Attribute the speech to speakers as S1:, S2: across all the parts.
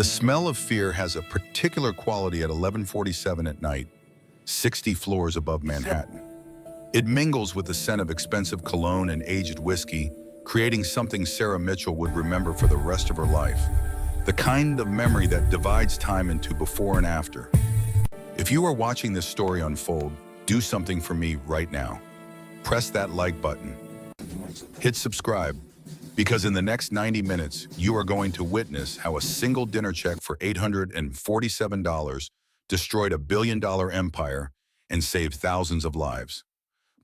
S1: The smell of fear has a particular quality at 11:47 at night, 60 floors above Manhattan. It mingles with the scent of expensive cologne and aged whiskey, creating something Sarah Mitchell would remember for the rest of her life. The kind of memory that divides time into before and after. If you are watching this story unfold, do something for me right now. Press that like button. Hit subscribe, because in the next 90 minutes, you are going to witness how a single dinner check for $847 destroyed a billion-dollar empire and saved thousands of lives.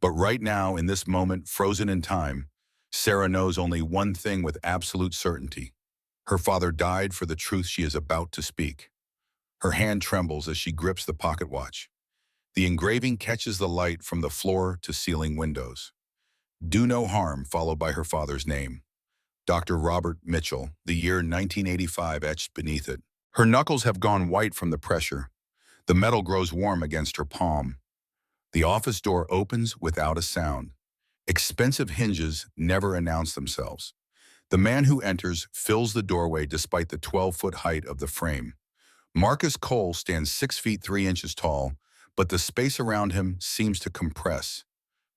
S1: But right now, in this moment, frozen in time, Sarah knows only one thing with absolute certainty. Her father died for the truth she is about to speak. Her hand trembles as she grips the pocket watch. The engraving catches the light from the floor to ceiling windows. Do no harm, followed by her father's name. Dr. Robert Mitchell, the year 1985 etched beneath it. Her knuckles have gone white from the pressure. The metal grows warm against her palm. The office door opens without a sound. Expensive hinges never announce themselves. The man who enters fills the doorway despite the 12-foot height of the frame. Marcus Cole stands 6 feet 3 inches tall, but the space around him seems to compress.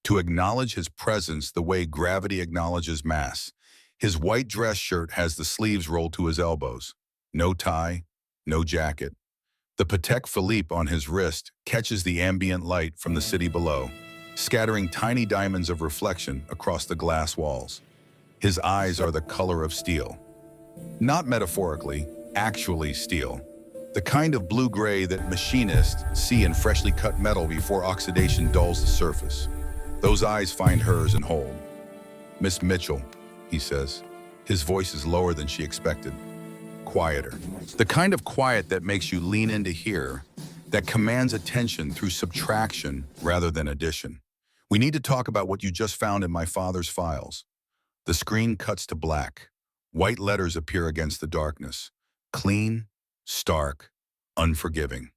S1: To acknowledge his presence the way gravity acknowledges mass, his white dress shirt has the sleeves rolled to his elbows. No tie, no jacket. The Patek Philippe on his wrist catches the ambient light from the city below, scattering tiny diamonds of reflection across the glass walls. His eyes are the color of steel. Not metaphorically, actually steel. The kind of blue-gray that machinists see in freshly cut metal before oxidation dulls the surface. Those eyes find hers and hold. "Miss Mitchell," he says. His voice is lower than she expected. Quieter. The kind of quiet that makes you lean in to hear, that commands attention through subtraction rather than addition. "We need to talk about what you just found in my father's files." The screen cuts to black. White letters appear against the darkness. Clean, stark, unforgiving.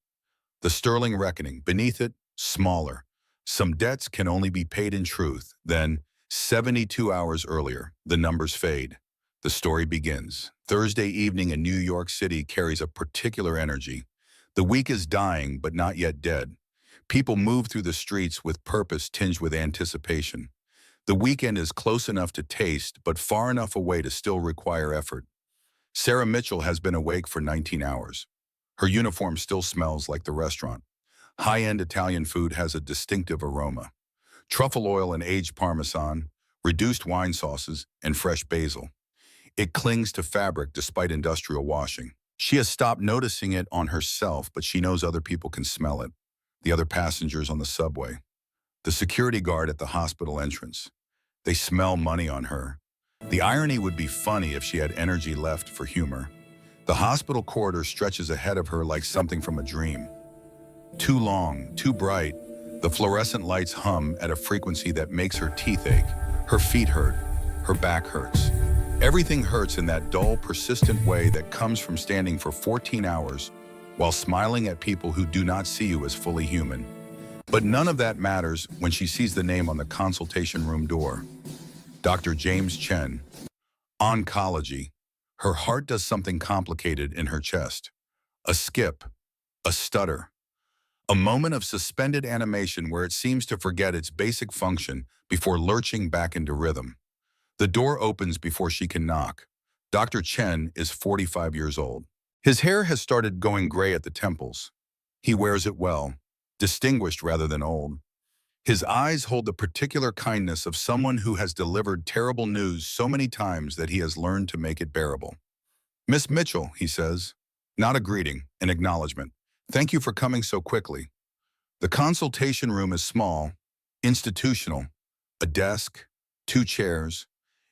S1: The sterling reckoning. Beneath it, smaller. Some debts can only be paid in truth. Then, 72 hours earlier, the numbers fade. The story begins. Thursday evening in New York City carries a particular energy. The week is dying, but not yet dead. People move through the streets with purpose tinged with anticipation. The weekend is close enough to taste, but far enough away to still require effort. Sarah Mitchell has been awake for 19 hours. Her uniform still smells like the restaurant. High-end Italian food has a distinctive aroma. Truffle oil and aged Parmesan, reduced wine sauces, and fresh basil. It clings to fabric despite industrial washing. She has stopped noticing it on herself, but she knows other people can smell it. The other passengers on the subway. The security guard at the hospital entrance. They smell money on her. The irony would be funny if she had energy left for humor. The hospital corridor stretches ahead of her like something from a dream. Too long, too bright, the fluorescent lights hum at a frequency that makes her teeth ache. Her feet hurt. Her back hurts. Everything hurts in that dull, persistent way that comes from standing for 14 hours while smiling at people who do not see you as fully human. But none of that matters when she sees the name on the consultation room door. Dr. James Chen. Oncology. Her heart does something complicated in her chest. A skip. A stutter. A moment of suspended animation where it seems to forget its basic function before lurching back into rhythm. The door opens before she can knock. Dr. Chen is 45 years old. His hair has started going gray at the temples. He wears it well, distinguished rather than old. His eyes hold the particular kindness of someone who has delivered terrible news so many times that he has learned to make it bearable. "Miss Mitchell," he says. Not a greeting, an acknowledgement. "Thank you for coming so quickly." The consultation room is small, institutional. A desk, 2 chairs,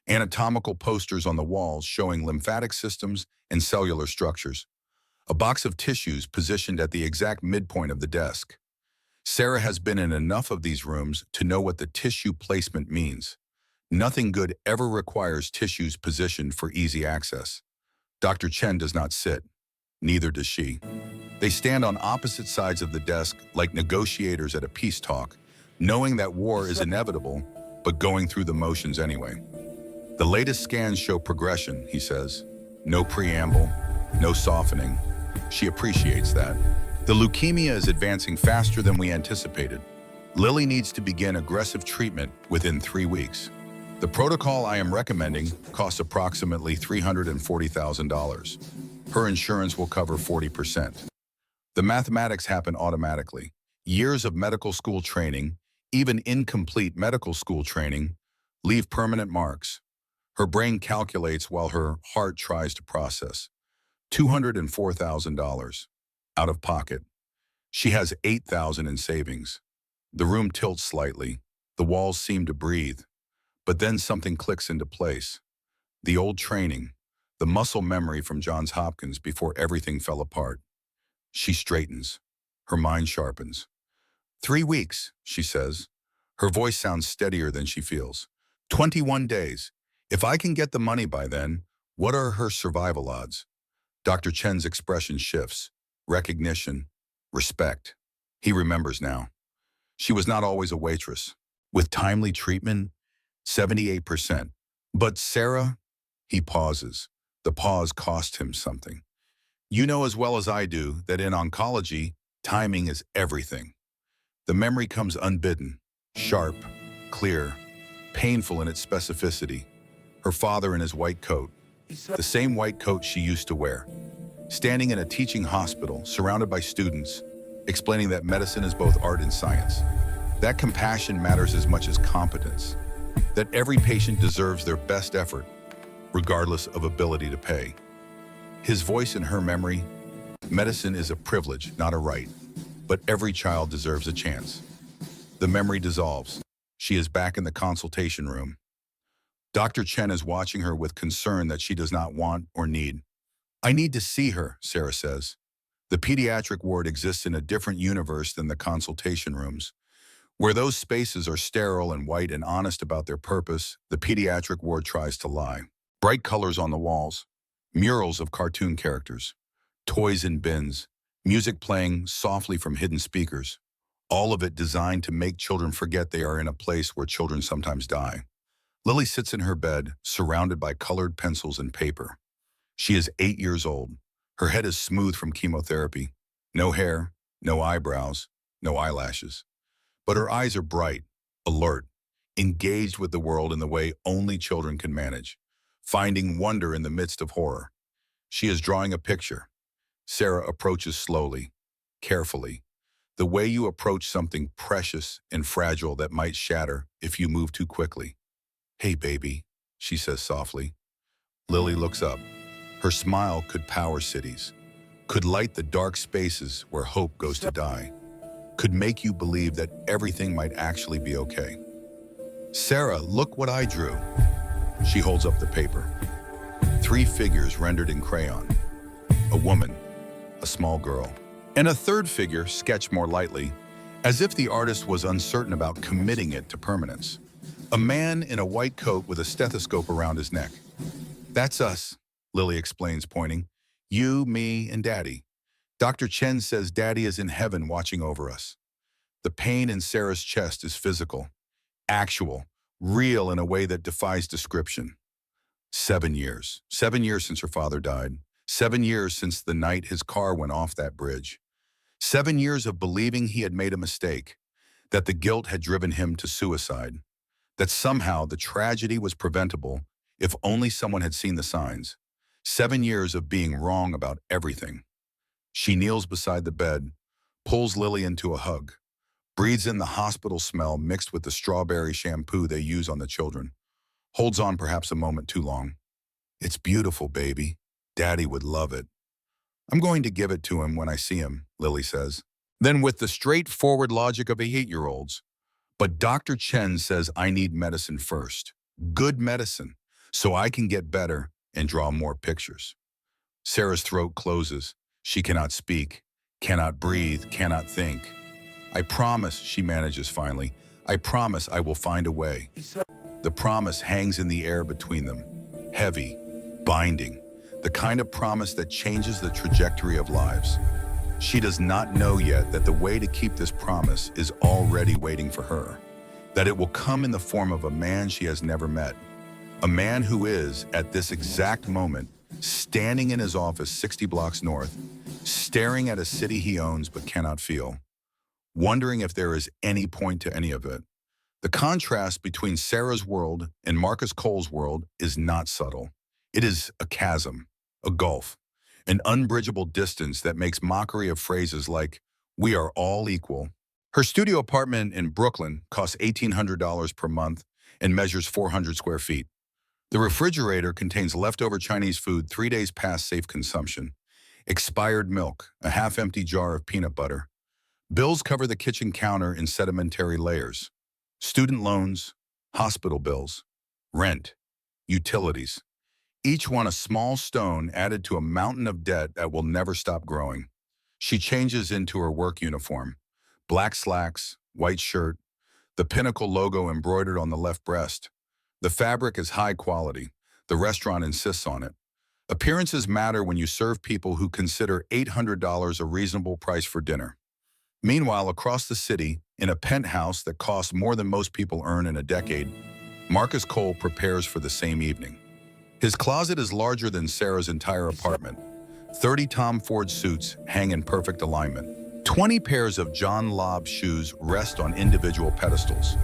S1: anatomical posters on the walls showing lymphatic systems and cellular structures. A box of tissues positioned at the exact midpoint of the desk. Sarah has been in enough of these rooms to know what the tissue placement means. Nothing good ever requires tissues positioned for easy access. Dr. Chen does not sit. Neither does she. They stand on opposite sides of the desk like negotiators at a peace talk, knowing that war is inevitable, but going through the motions anyway. "The latest scans show progression," he says. No preamble, No softening. She appreciates that. The leukemia is advancing faster than we anticipated. Lily needs to begin aggressive treatment within 3 weeks. The protocol I am recommending costs approximately $340,000. Her insurance will cover 40%. The mathematics happen automatically. Years of medical school training, even incomplete medical school training, leave permanent marks. Her brain calculates while her heart tries to process. $204,000 out of pocket. She has $8,000 in savings. The room tilts slightly. The walls seem to breathe. But then something clicks into place. The old training, the muscle memory from Johns Hopkins before everything fell apart. She straightens. Her mind sharpens. 3 weeks, she says. Her voice sounds steadier than she feels. 21 days. If I can get the money by then, what are her survival odds? Dr. Chen's expression shifts. Recognition. Respect. He remembers now. She was not always a waitress. With timely treatment, 78%. But Sarah, he pauses. The pause cost him something. You know as well as I do that in oncology, timing is everything. The memory comes unbidden, sharp, clear, painful in its specificity. Her father in his white coat, the same white coat she used to wear, standing in a teaching hospital, surrounded by students, explaining that medicine is both art and science. That compassion matters as much as competence. That every patient deserves their best effort, regardless of ability to pay. His voice in her memory, medicine is a privilege, not a right, but every child deserves a chance. The memory dissolves. She is back in the consultation room. Dr. Chen is watching her with concern that she does not want or need. I need to see her, Sarah says. The pediatric ward exists in a different universe than the consultation rooms. Where those spaces are sterile and white and honest about their purpose, the pediatric ward tries to lie. Bright colors on the walls, murals of cartoon characters, toys in bins, music playing softly from hidden speakers, all of it designed to make children forget they are in a place where children sometimes die. Lily sits in her bed, surrounded by colored pencils and paper. She is 8 years old. Her head is smooth from chemotherapy. No hair, no eyebrows, no eyelashes. But her eyes are bright, alert, engaged with the world in the way only children can manage, finding wonder in the midst of horror. She is drawing a picture. Sarah approaches slowly, carefully, the way you approach something precious and fragile that might shatter if you move too quickly. Hey, baby, she says softly. Lily looks up. Her smile could power cities, could light the dark spaces where hope goes to die, could make you believe that everything might actually be okay. Sarah, look what I drew. She holds up the paper. 3 figures rendered in crayon. A woman, a small girl, and a third figure sketched more lightly, as if the artist was uncertain about committing it to permanence. A man in a white coat with a stethoscope around his neck. That's us, Lily explains, pointing. You, me, and Daddy. Dr. Chen says Daddy is in heaven watching over us. The pain in Sarah's chest is physical, actual, real in a way that defies description. 7 years. 7 years since her father died. 7 years since the night his car went off that bridge. 7 years of believing he had made a mistake, that the guilt had driven him to suicide, that somehow the tragedy was preventable if only someone had seen the signs. 7 years of being wrong about everything. She kneels beside the bed, pulls Lily into a hug, breathes in the hospital smell mixed with the strawberry shampoo they use on the children, holds on perhaps a moment too long. It's beautiful, baby. Daddy would love it. I'm going to give it to him when I see him, Lily says. Then with the straightforward logic of 8-year-olds, but Dr. Chen says I need medicine first, good medicine, so I can get better and draw more pictures. Sarah's throat closes. She cannot speak, cannot breathe, cannot think. I promise, she manages finally, I promise I will find a way. The promise hangs in the air between them, heavy, binding, the kind of promise that changes the trajectory of lives. She does not know yet that the way to keep this promise is already waiting for her, that it will come in the form of a man she has never met, a man who is, at this exact moment, standing in his office 60 blocks north, staring at a city he owns but cannot feel, wondering if there is any point to any of it. The contrast between Sarah's world and Marcus Cole's world is not subtle. It is a chasm, a gulf, an unbridgeable distance that makes mockery of phrases like, "We are all equal." Her studio apartment in Brooklyn costs $1,800 per month and measures 400 square feet. The refrigerator contains leftover Chinese food 3 days past safe consumption, expired milk, a half-empty jar of peanut butter. Bills cover the kitchen counter in sedimentary layers. Student loans, hospital bills, rent, utilities. Each one a small stone added to a mountain of debt that will never stop growing. She changes into her work uniform. Black slacks, white shirt, the Pinnacle logo embroidered on the left breast. The fabric is high quality. The restaurant insists on it. Appearances matter when you serve people who consider $800 a reasonable price for dinner. Meanwhile, across the city, in a penthouse that costs more than most people earn in a decade, Marcus Cole prepares for the same evening. His closet is larger than Sarah's entire apartment. 30 Tom Ford suits hang in perfect alignment. 20 pairs of John Lobb shoes rest on individual pedestals.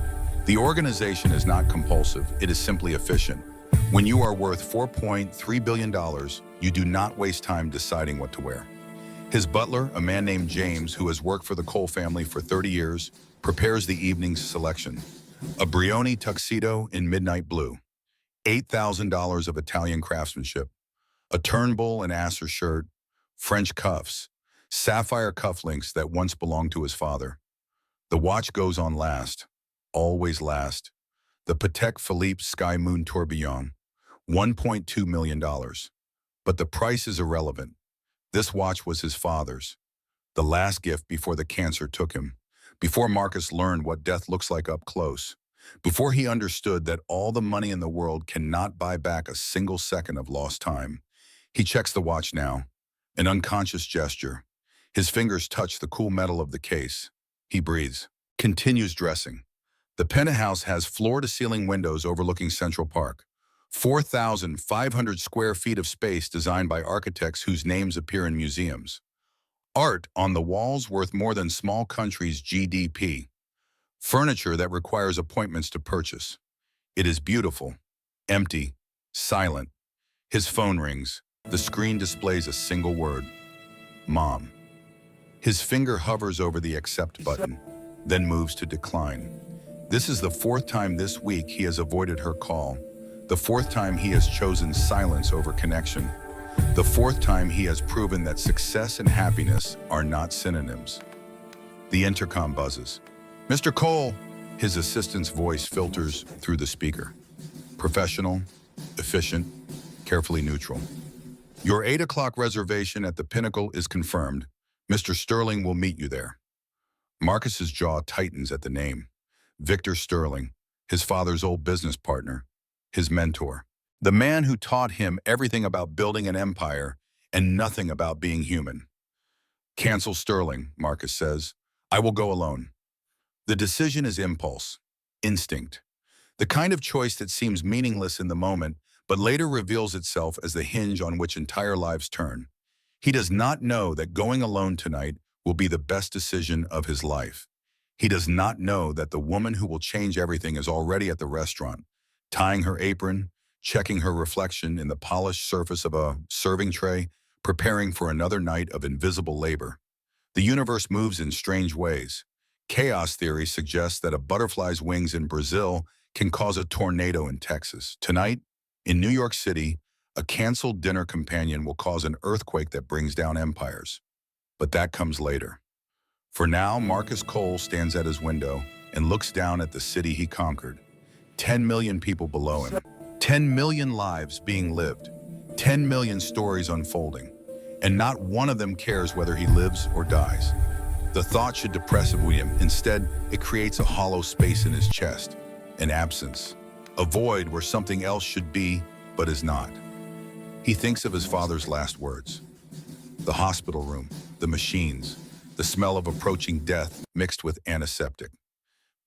S1: The organization is not compulsive, it is simply efficient. When you are worth $4.3 billion, you do not waste time deciding what to wear. His butler, a man named James, who has worked for the Cole family for 30 years, prepares the evening's selection. A Brioni tuxedo in midnight blue, $8,000 of Italian craftsmanship, a Turnbull and Asser shirt, French cuffs, sapphire cufflinks that once belonged to his father. The watch goes on last, always last. The Patek Philippe Sky Moon Tourbillon, $1.2 million. But the price is irrelevant. This watch was his father's, the last gift before the cancer took him, before Marcus learned what death looks like up close, before he understood that all the money in the world cannot buy back a single second of lost time. He checks the watch now, an unconscious gesture. His fingers touch the cool metal of the case. He breathes, continues dressing. The penthouse has floor-to-ceiling windows overlooking Central Park. 4,500 square feet of space designed by architects whose names appear in museums. Art on the walls worth more than small countries' GDP. Furniture that requires appointments to purchase. It is beautiful, empty, silent. His phone rings. The screen displays a single word. Mom. His finger hovers over the accept button, then moves to decline. This is the fourth time this week he has avoided her call. The fourth time he has chosen silence over connection. The fourth time he has proven that success and happiness are not synonyms. The intercom buzzes. "Mr. Cole," his assistant's voice filters through the speaker. Professional, efficient, carefully neutral. "Your 8 o'clock reservation at the Pinnacle is confirmed. Mr. Sterling will meet you there." Marcus's jaw tightens at the name. Victor Sterling, his father's old business partner, his mentor. The man who taught him everything about building an empire and nothing about being human. "Cancel Sterling," Marcus says. "I will go alone." The decision is impulse, instinct. The kind of choice that seems meaningless in the moment, but later reveals itself as the hinge on which entire lives turn. He does not know that going alone tonight will be the best decision of his life. He does not know that the woman who will change everything is already at the restaurant, tying her apron, checking her reflection in the polished surface of a serving tray, preparing for another night of invisible labor. The universe moves in strange ways. Chaos theory suggests that a butterfly's wings in Brazil can cause a tornado in Texas. Tonight, in New York City, a canceled dinner companion will cause an earthquake that brings down empires. But that comes later. For now, Marcus Cole stands at his window and looks down at the city he conquered. 10 million people below him. 10 million lives being lived. 10 million stories unfolding. And not one of them cares whether he lives or dies. The thought should depress him. Instead, it creates a hollow space in his chest. An absence. A void where something else should be, but is not. He thinks of his father's last words. The hospital room, the machines, the smell of approaching death mixed with antiseptic.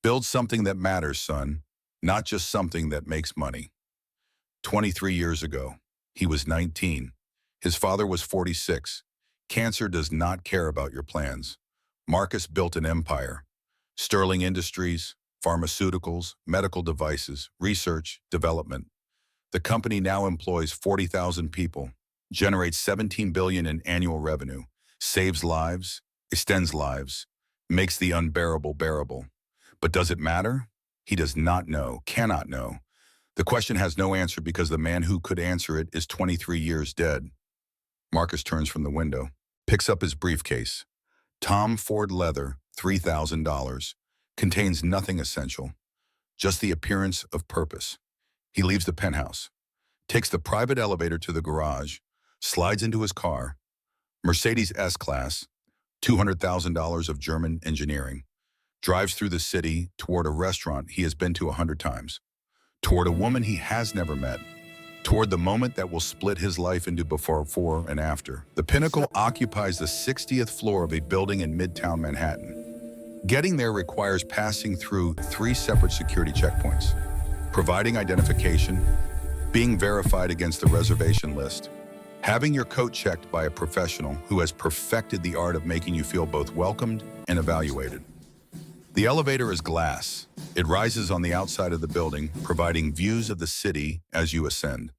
S1: Build something that matters, son, not just something that makes money. 23 years ago, He was 19. His father was 46. Cancer does not care about your plans. Marcus built an empire. Sterling Industries, pharmaceuticals, medical devices, research, development. The company now employs 40,000 people, generates 17 billion in annual revenue, saves lives, extends lives, makes the unbearable bearable. But does it matter? He does not know, cannot know. The question has no answer because the man who could answer it is 23 years dead. Marcus turns from the window, picks up his briefcase. Tom Ford leather, $3,000, contains nothing essential, just the appearance of purpose. He leaves the penthouse, takes the private elevator to the garage, slides into his car, Mercedes S-Class, $200,000 of German engineering, drives through the city toward a restaurant he has been to 100 times, toward a woman he has never met, toward the moment that will split his life into before and after. The Pinnacle occupies the 60th floor of a building in Midtown Manhattan. Getting there requires passing through 3 separate security checkpoints, providing identification, being verified against the reservation list, having your coat checked by a professional who has perfected the art of making you feel both welcomed and evaluated. The elevator is glass. It rises on the outside of the building, providing views of the city as you ascend.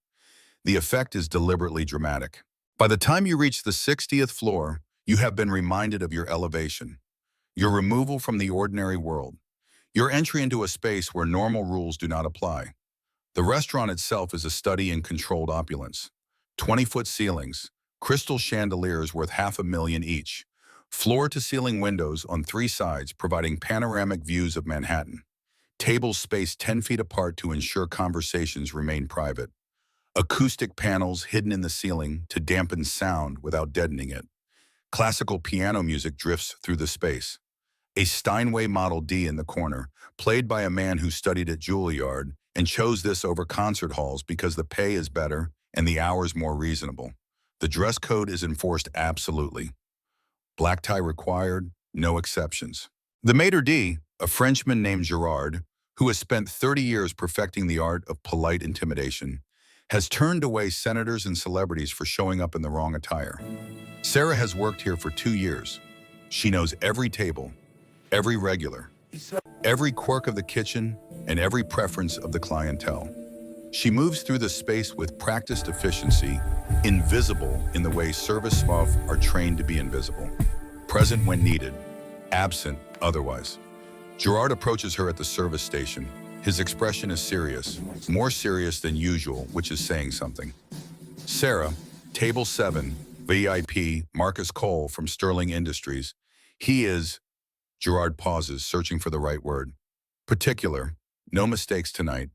S1: The effect is deliberately dramatic. By the time you reach the 60th floor, you have been reminded of your elevation, your removal from the ordinary world, your entry into a space where normal rules do not apply. The restaurant itself is a study in controlled opulence. 20-foot ceilings, crystal chandeliers worth $500,000 each, floor-to-ceiling windows on 3 sides providing panoramic views of Manhattan, tables spaced 10 feet apart to ensure conversations remain private, acoustic panels hidden in the ceiling to dampen sound without deadening it. Classical piano music drifts through the space. A Steinway Model D in the corner, played by a man who studied at Juilliard and chose this over concert halls because the pay is better and the hours more reasonable. The dress code is enforced absolutely. Black tie required, no exceptions. The maitre d', a Frenchman named Gerard, who has spent 30 years perfecting the art of polite intimidation, has turned away senators and celebrities for showing up in the wrong attire. Sarah has worked here for 2 years. She knows every table, every regular, every quirk of the kitchen, and every preference of the clientele. She moves through the space with practiced efficiency, invisible in the way service staff are trained to be invisible. Present when needed, absent otherwise. Gerard approaches her at the service station. His expression is serious, more serious than usual, which is saying something. Sarah, table 7, VIP, Marcus Cole from Sterling Industries. He is, Gerard pauses, searching for the right word. Particular, no mistakes tonight.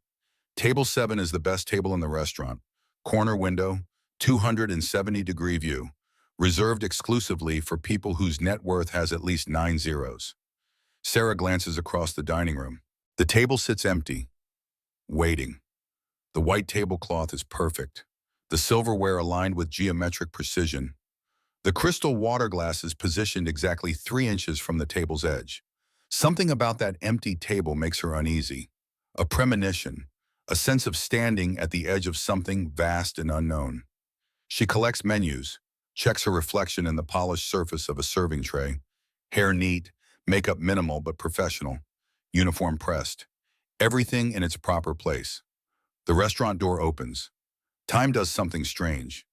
S1: Table 7 is the best table in the restaurant. Corner window, 270-degree view. Reserved exclusively for people whose net worth has at least 9 zeros. Sarah glances across the dining room. The table sits empty, waiting. The white tablecloth is perfect. The silverware aligned with geometric precision. The crystal water glass is positioned exactly 3 inches from the table's edge. Something about that empty table makes her uneasy. A premonition, a sense of standing at the edge of something vast and unknown. She collects menus, checks her reflection in the polished surface of a serving tray. Hair neat, makeup minimal but professional, uniform pressed. Everything in its proper place. The restaurant door opens. Time does something strange.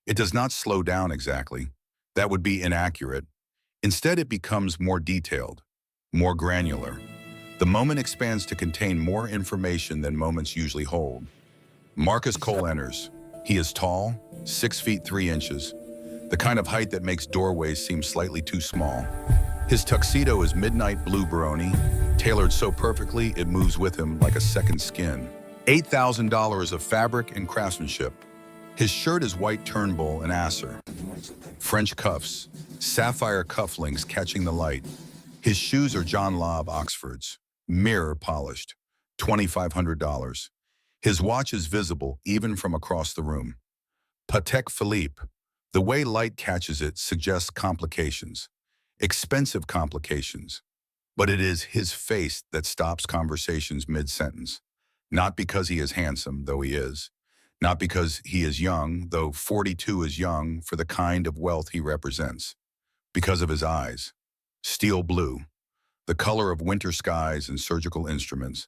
S1: It does not slow down exactly. That would be inaccurate. Instead, it becomes more detailed, more granular. The moment expands to contain more information than moments usually hold. Marcus Cole enters. He is tall, 6 feet 3 inches, the kind of height that makes doorways seem slightly too small. His tuxedo is midnight blue brony, tailored so perfectly it moves with him like a second skin. $8,000 of fabric and craftsmanship. His shirt is white Turnbull and Acer. French cuffs, sapphire cufflinks catching the light. His shoes are John Lobb Oxfords, mirror polished, $2,500. His watch is visible even from across the room. Patek Philippe, the way light catches it suggests complications, expensive complications. But it is his face that stops conversations mid-sentence. Not because he is handsome, though he is. Not because he is young, though 42 is young for the kind of wealth he represents. Because of his eyes. Steel blue, the color of winter skies and surgical instruments.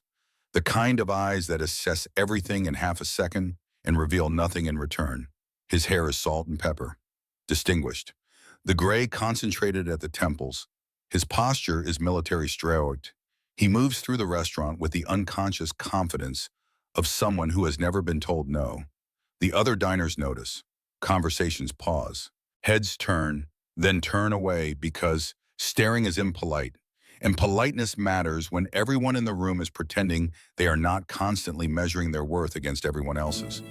S1: The kind of eyes that assess everything in half a second and reveal nothing in return. His hair is salt and pepper. Distinguished. The gray concentrated at the temples. His posture is military straight. He moves through the restaurant with the unconscious confidence of someone who has never been told no. The other diners notice. Conversations pause. Heads turn, then turn away because staring is impolite. And politeness matters when everyone in the room is pretending they are not constantly measuring their worth against everyone else's.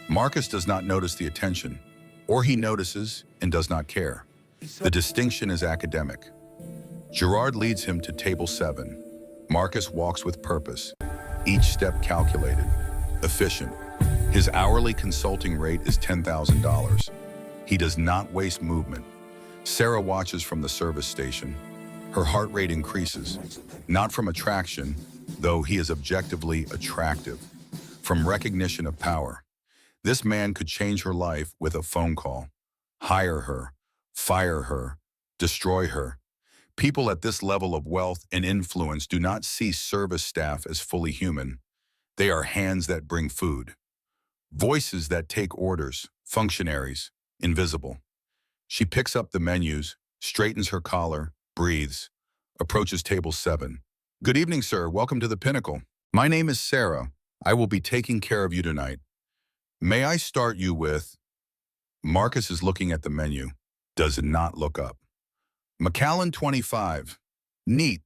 S1: Marcus does not notice the attention, or he notices and does not care. The distinction is academic. Gerard leads him to table 7. Marcus walks with purpose, each step calculated, efficient. His hourly consulting rate is $10,000. He does not waste movement. Sarah watches from the service station. Her heart rate increases, not from attraction, though he is objectively attractive, from recognition of power. This man could change her life with a phone call. Hire her, fire her, destroy her. People at this level of wealth and influence do not see service staff as fully human. They are hands that bring food. Voices that take orders, functionaries, invisible. She picks up the menus, straightens her collar, breathes, approaches table 7. Good evening, sir. Welcome to the Pinnacle. My name is Sarah. I will be taking care of you tonight. May I start you with... Marcus is looking at the menu, does not look up. Macallan 25. Neat.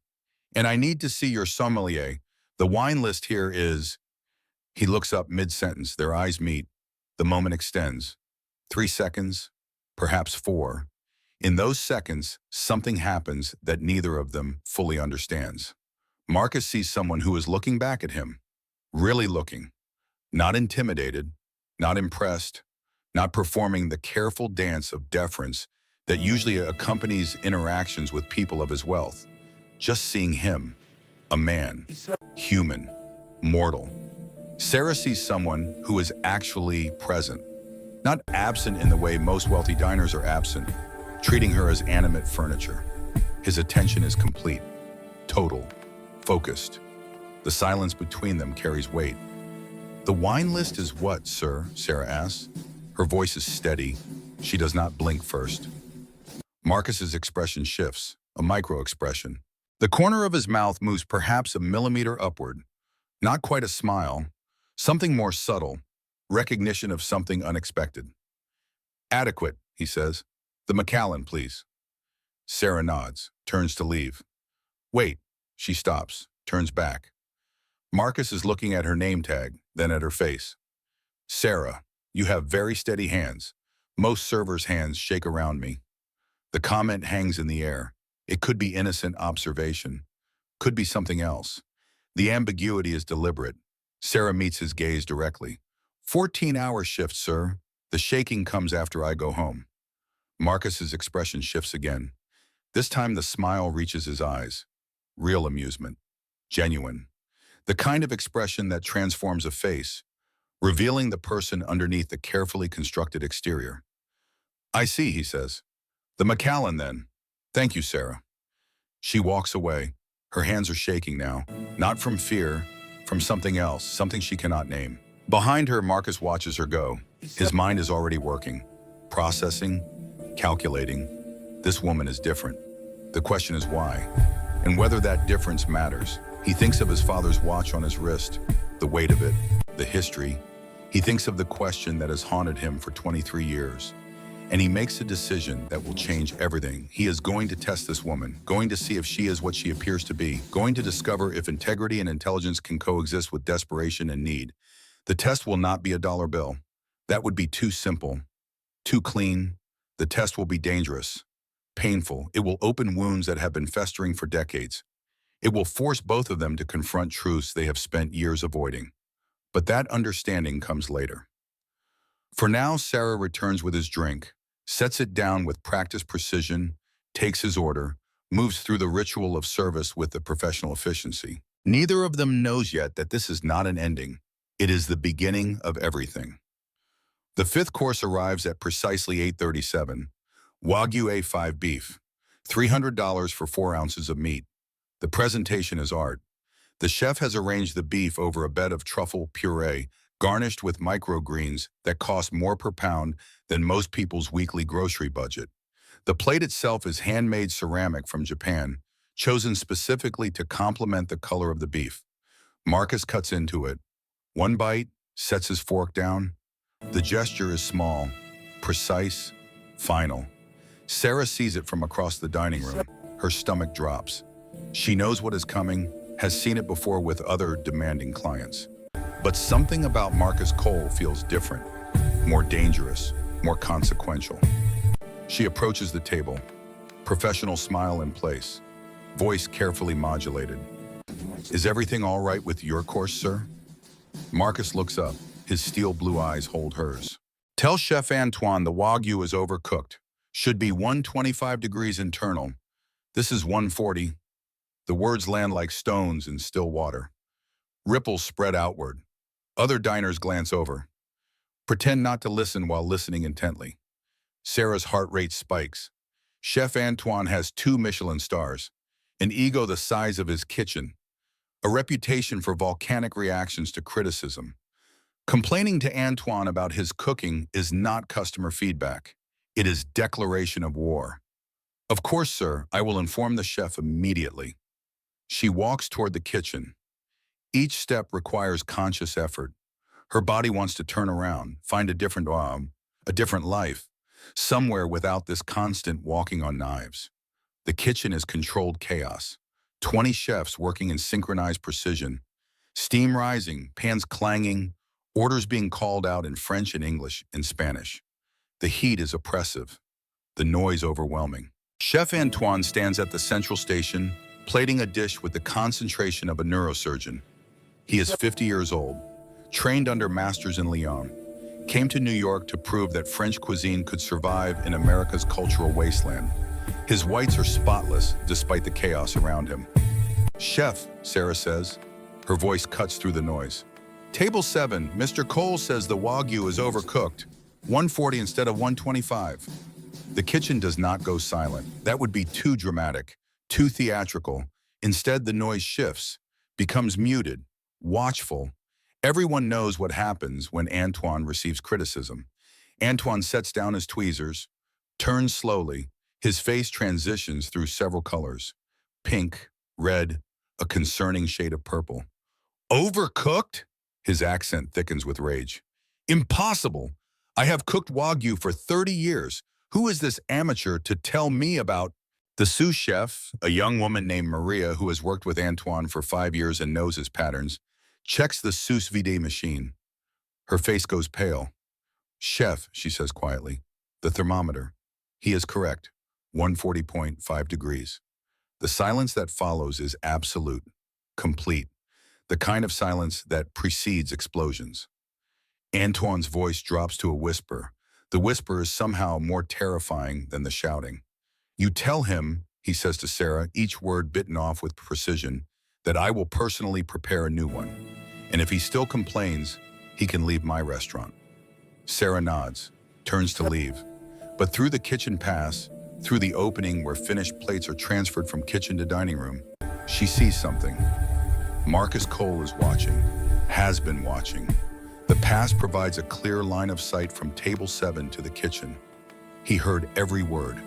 S1: And I need to see your sommelier. The wine list here is... He looks up mid-sentence. Their eyes meet. The moment extends. 3 seconds, perhaps 4. In those seconds, something happens that neither of them fully understands. Marcus sees someone who is looking back at him, really looking, not intimidated, not impressed, not performing the careful dance of deference that usually accompanies interactions with people of his wealth. Just seeing him, a man, human, mortal. Sarah sees someone who is actually present, not absent in the way most wealthy diners are absent, treating her as animate furniture. His attention is complete, total, focused. The silence between them carries weight. The wine list is what, sir? Sarah asks. Her voice is steady. She does not blink first. Marcus's expression shifts, a micro-expression. The corner of his mouth moves perhaps a millimeter upward. Not quite a smile, something more subtle, recognition of something unexpected. Adequate, he says. The Macallan, please. Sarah nods, turns to leave. Wait, she stops, turns back. Marcus is looking at her name tag, then at her face. Sarah, you have very steady hands. Most servers' hands shake around me. The comment hangs in the air. It could be innocent observation, could be something else. The ambiguity is deliberate. Sarah meets his gaze directly. 14-hour shift, sir. The shaking comes after I go home. Marcus's expression shifts again. This time the smile reaches his eyes. Real amusement. Genuine. The kind of expression that transforms a face, revealing the person underneath the carefully constructed exterior. I see, he says. The Macallan, then. Thank you, Sarah. She walks away. Her hands are shaking now, not from fear, from something else, something she cannot name. Behind her, Marcus watches her go. His mind is already working, processing, calculating. This woman is different. The question is why, and whether that difference matters. He thinks of his father's watch on his wrist, the weight of it, the history. He thinks of the question that has haunted him for 23 years. And he makes a decision that will change everything. He is going to test this woman, going to see if she is what she appears to be, going to discover if integrity and intelligence can coexist with desperation and need. The test will not be a dollar bill. That would be too simple, too clean. The test will be dangerous, painful. It will open wounds that have been festering for decades. It will force both of them to confront truths they have spent years avoiding. But that understanding comes later. For now, Sarah returns with his drink, sets it down with practiced precision, takes his order, moves through the ritual of service with the professional efficiency. Neither of them knows yet that this is not an ending. It is the beginning of everything. The fifth course arrives at precisely 8:37. Wagyu A5 beef, $300 for 4 ounces of meat. The presentation is art. The chef has arranged the beef over a bed of truffle puree, garnished with microgreens that cost more per pound than most people's weekly grocery budget. The plate itself is handmade ceramic from Japan, chosen specifically to complement the color of the beef. Marcus cuts into it. One bite, sets his fork down. The gesture is small, precise, final. Sarah sees it from across the dining room. Her stomach drops. She knows what is coming, has seen it before with other demanding clients. But something about Marcus Cole feels different, more dangerous, more consequential. She approaches the table, professional smile in place, voice carefully modulated. "Is everything all right with your course, sir?" Marcus looks up. His steel blue eyes hold hers. "Tell Chef Antoine the Wagyu is overcooked. Should be 125 degrees internal. This is 140. The words land like stones in still water. Ripples spread outward. Other diners glance over. Pretend not to listen while listening intently. Sarah's heart rate spikes. Chef Antoine has 2 Michelin stars, an ego the size of his kitchen, a reputation for volcanic reactions to criticism. Complaining to Antoine about his cooking is not customer feedback. It is declaration of war. "Of course, sir, I will inform the chef immediately." She walks toward the kitchen. Each step requires conscious effort. Her body wants to turn around, find a different life, somewhere without this constant walking on knives. The kitchen is controlled chaos. 20 chefs working in synchronized precision. Steam rising, pans clanging, orders being called out in French and English and Spanish. The heat is oppressive, the noise overwhelming. Chef Antoine stands at the central station, plating a dish with the concentration of a neurosurgeon. He is 50 years old, trained under masters in Lyon, came to New York to prove that French cuisine could survive in America's cultural wasteland. His whites are spotless despite the chaos around him. "Chef," Sarah says. Her voice cuts through the noise. "Table 7, Mr. Cole says the Wagyu is overcooked. 140 instead of 125. The kitchen does not go silent. That would be too dramatic, too theatrical. Instead, the noise shifts, becomes muted, watchful. Everyone knows what happens when Antoine receives criticism. Antoine sets down his tweezers, turns slowly. His face transitions through several colors. Pink, red, a concerning shade of purple. "Overcooked?" His accent thickens with rage. "Impossible! I have cooked Wagyu for 30 years. Who is this amateur to tell me about—" The sous chef, a young woman named Maria who has worked with Antoine for 5 years and knows his patterns, checks the sous vide machine. Her face goes pale. "Chef," she says quietly, "the thermometer. He is correct. 140.5 degrees. The silence that follows is absolute, complete, the kind of silence that precedes explosions. Antoine's voice drops to a whisper. The whisper is somehow more terrifying than the shouting. "You tell him," he says to Sarah, each word bitten off with precision, "that I will personally prepare a new one. And if he still complains, he can leave my restaurant." Sarah nods, turns to leave. But through the kitchen pass, through the opening where finished plates are transferred from kitchen to dining room, she sees something. Marcus Cole is watching, has been watching. The pass provides a clear line of sight from table 7 to the kitchen. He heard every word,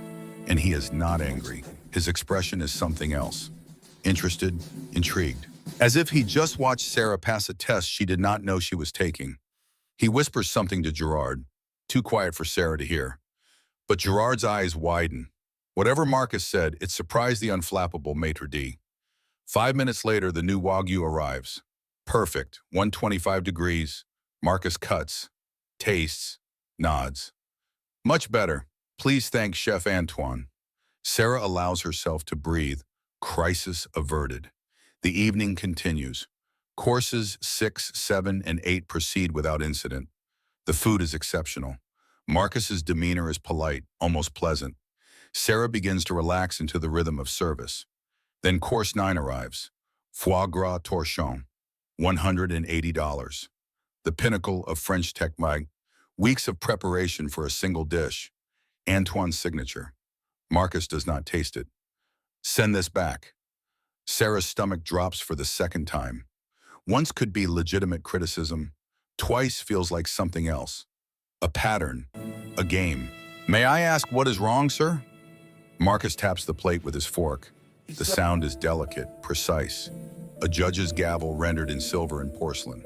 S1: and he is not angry. His expression is something else. Interested, intrigued. As if he just watched Sarah pass a test she did not know she was taking. He whispers something to Gerard, too quiet for Sarah to hear. But Gerard's eyes widen. Whatever Marcus said, it surprised the unflappable maitre d'. 5 minutes later, the new Wagyu arrives. Perfect, 125 degrees. Marcus cuts, tastes, nods. "Much better. Please thank Chef Antoine." Sarah allows herself to breathe, crisis averted. The evening continues. Courses 6, 7, and 8 proceed without incident. The food is exceptional. Marcus's demeanor is polite, almost pleasant. Sarah begins to relax into the rhythm of service. Then course 9 arrives. Foie gras torchon, $180. the pinnacle of French tech mag. Weeks of preparation for a single dish. Antoine's signature. Marcus does not taste it. Send this back. Sarah's stomach drops for the second time. Once could be legitimate criticism. Twice feels like something else. A pattern. A game. May I ask what is wrong, sir? Marcus taps the plate with his fork. The sound is delicate, precise. A judge's gavel rendered in silver and porcelain.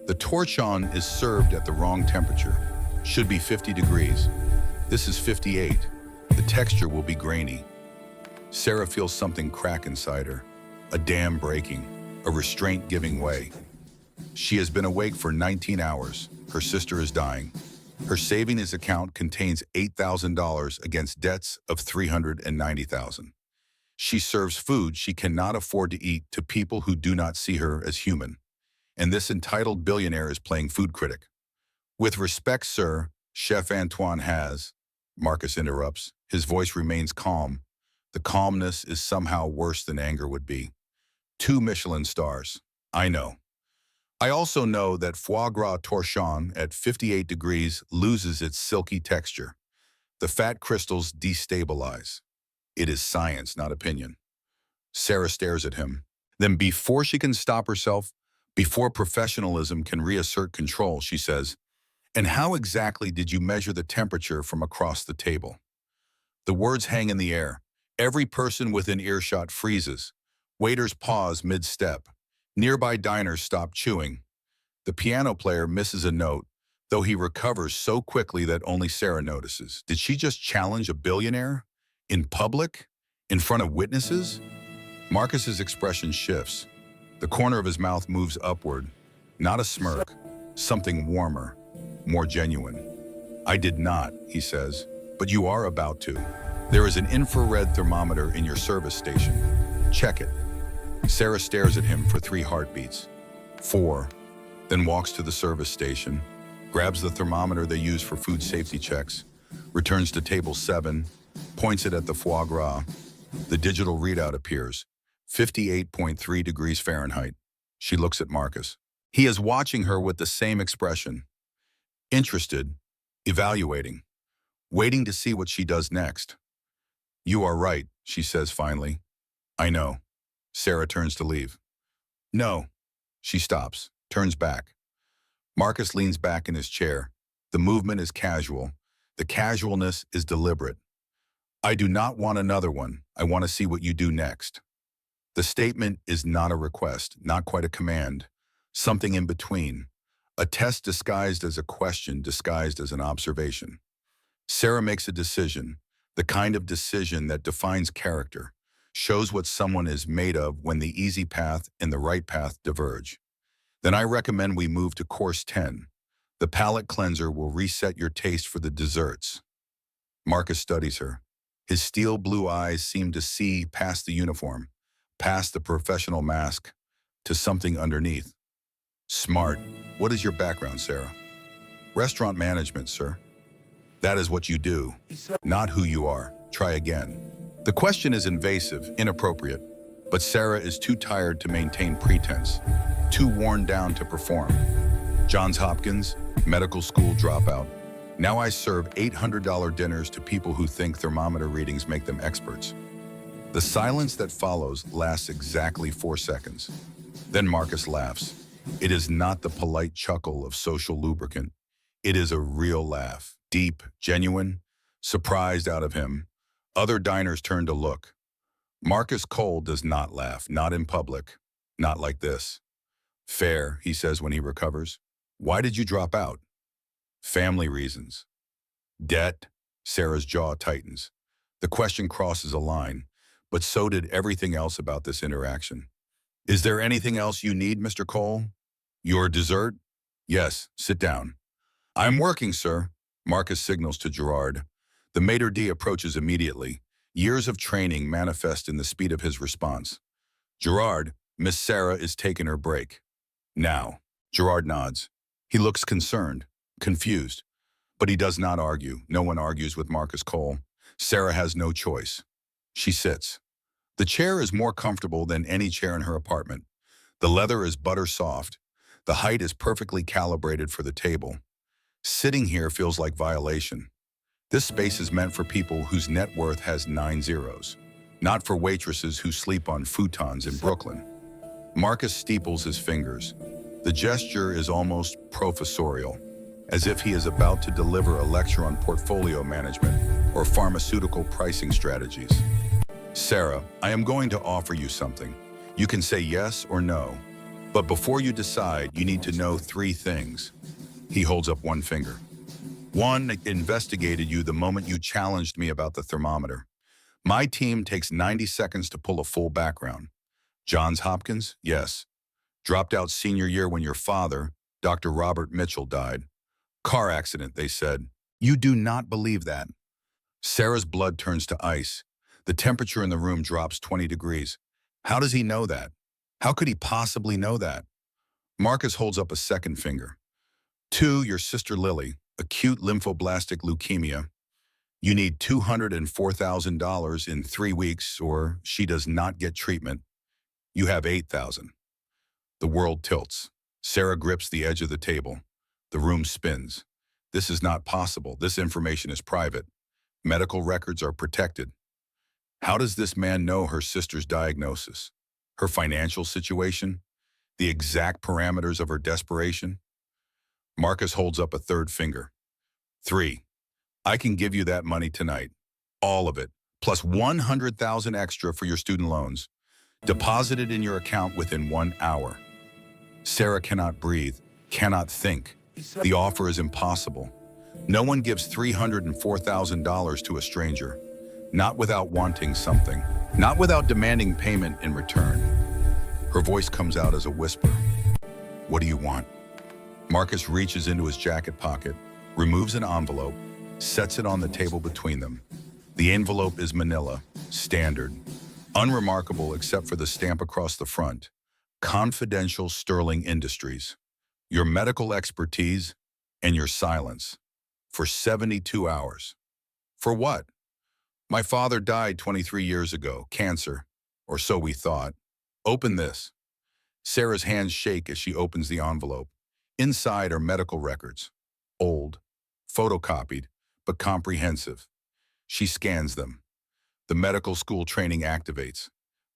S1: The torchon is served at the wrong temperature. Should be 50 degrees. This is 58. The texture will be grainy. Sarah feels something crack inside her. A dam breaking. A restraint giving way. She has been awake for 19 hours. Her sister is dying. Her savings account contains $8,000 against debts of $390,000. She serves food she cannot afford to eat to people who do not see her as human. And this entitled billionaire is playing food critic. With respect, sir, Chef Antoine has, Marcus interrupts. His voice remains calm. The calmness is somehow worse than anger would be. 2 Michelin stars. I know. I also know that foie gras torchon at 58 degrees loses its silky texture. The fat crystals destabilize. It is science, not opinion. Sarah stares at him. Then before she can stop herself, before professionalism can reassert control, she says, "And how exactly did you measure the temperature from across the table?" The words hang in the air. Every person within earshot freezes. Waiters pause mid-step. Nearby diners stop chewing. The piano player misses a note, though he recovers so quickly that only Sarah notices. Did she just challenge a billionaire? In public? In front of witnesses? Marcus's expression shifts. The corner of his mouth moves upward. Not a smirk. Something warmer. More genuine. I did not, he says, but you are about to. There is an infrared thermometer in your service station. Check it. Sarah stares at him for 3 heartbeats. 4. Then walks to the service station, grabs the thermometer they use for food safety checks, returns to table 7, points it at the foie gras. The digital readout appears, 58.3 degrees Fahrenheit. She looks at Marcus. He is watching her with the same expression. Interested, evaluating, waiting to see what she does next. You are right, she says finally. I know. Sarah turns to leave. No. She stops, turns back. Marcus leans back in his chair. The movement is casual. The casualness is deliberate. I do not want another one. I want to see what you do next. The statement is not a request, not quite a command. Something in between. A test disguised as a question, disguised as an observation. Sarah makes a decision, the kind of decision that defines character, shows what someone is made of when the easy path and the right path diverge. Then I recommend we move to course 10. The palate cleanser will reset your taste for the desserts. Marcus studies her. His steel blue eyes seem to see past the uniform, past the professional mask, to something underneath. Smart. What is your background, Sarah? Restaurant management, sir. That is what you do, not who you are. Try again. The question is invasive, inappropriate, but Sarah is too tired to maintain pretense, too worn down to perform. Johns Hopkins, medical school dropout. Now I serve $800 dinners to people who think thermometer readings make them experts. The silence that follows lasts exactly 4 seconds. Then Marcus laughs. It is not the polite chuckle of social lubricant. It is a real laugh, deep, genuine, surprised out of him. Other diners turn to look. Marcus Cole does not laugh, not in public, not like this. Fair, he says when he recovers. Why did you drop out? Family reasons. Debt? Sarah's jaw tightens. The question crosses a line, but so did everything else about this interaction. Is there anything else you need, Mr. Cole? Your dessert? Yes, sit down. I'm working, sir. Marcus signals to Gerard. The maitre d' approaches immediately. Years of training manifest in the speed of his response. Gerard, Miss Sarah is taking her break. Now. Gerard nods. He looks concerned, confused. But he does not argue. No one argues with Marcus Cole. Sarah has no choice. She sits. The chair is more comfortable than any chair in her apartment. The leather is butter soft. The height is perfectly calibrated for the table. Sitting here feels like violation. This space is meant for people whose net worth has 9 zeros, not for waitresses who sleep on futons in Brooklyn. Marcus steeples his fingers. The gesture is almost professorial, as if he is about to deliver a lecture on portfolio management or pharmaceutical pricing strategies. Sarah, I am going to offer you something. You can say yes or no, but before you decide, you need to know 3 things. He holds up one finger. 1, I investigated you the moment you challenged me about the thermometer. My team takes 90 seconds to pull a full background. Johns Hopkins? Yes. Dropped out senior year when your father, Dr. Robert Mitchell, died. Car accident, they said. You do not believe that. Sarah's blood turns to ice. The temperature in the room drops 20 degrees. How does he know that? How could he possibly know that? Marcus holds up a second finger. 2, your sister Lily, acute lymphoblastic leukemia. You need $204,000 in 3 weeks or she does not get treatment. You have 8,000. The world tilts. Sarah grips the edge of the table. The room spins. This is not possible. This information is private. Medical records are protected. How does this man know her sister's diagnosis? Her financial situation? The exact parameters of her desperation? Marcus holds up a third finger. 3, I can give you that money tonight. All of it, plus 100,000 extra for your student loans. Deposited in your account within 1 hour. Sarah cannot breathe, cannot think. The offer is impossible. No one gives $304,000 to a stranger, not without wanting something, not without demanding payment in return. Her voice comes out as a whisper. What do you want? Marcus reaches into his jacket pocket, removes an envelope, sets it on the table between them. The envelope is manila, standard, unremarkable except for the stamp across the front. Confidential Sterling Industries. Your medical expertise and your silence. For 72 hours. For what? My father died 23 years ago, cancer, or so we thought. Open this. Sarah's hands shake as she opens the envelope. Inside are medical records. Old, photocopied, but comprehensive. She scans them. The medical school training activates.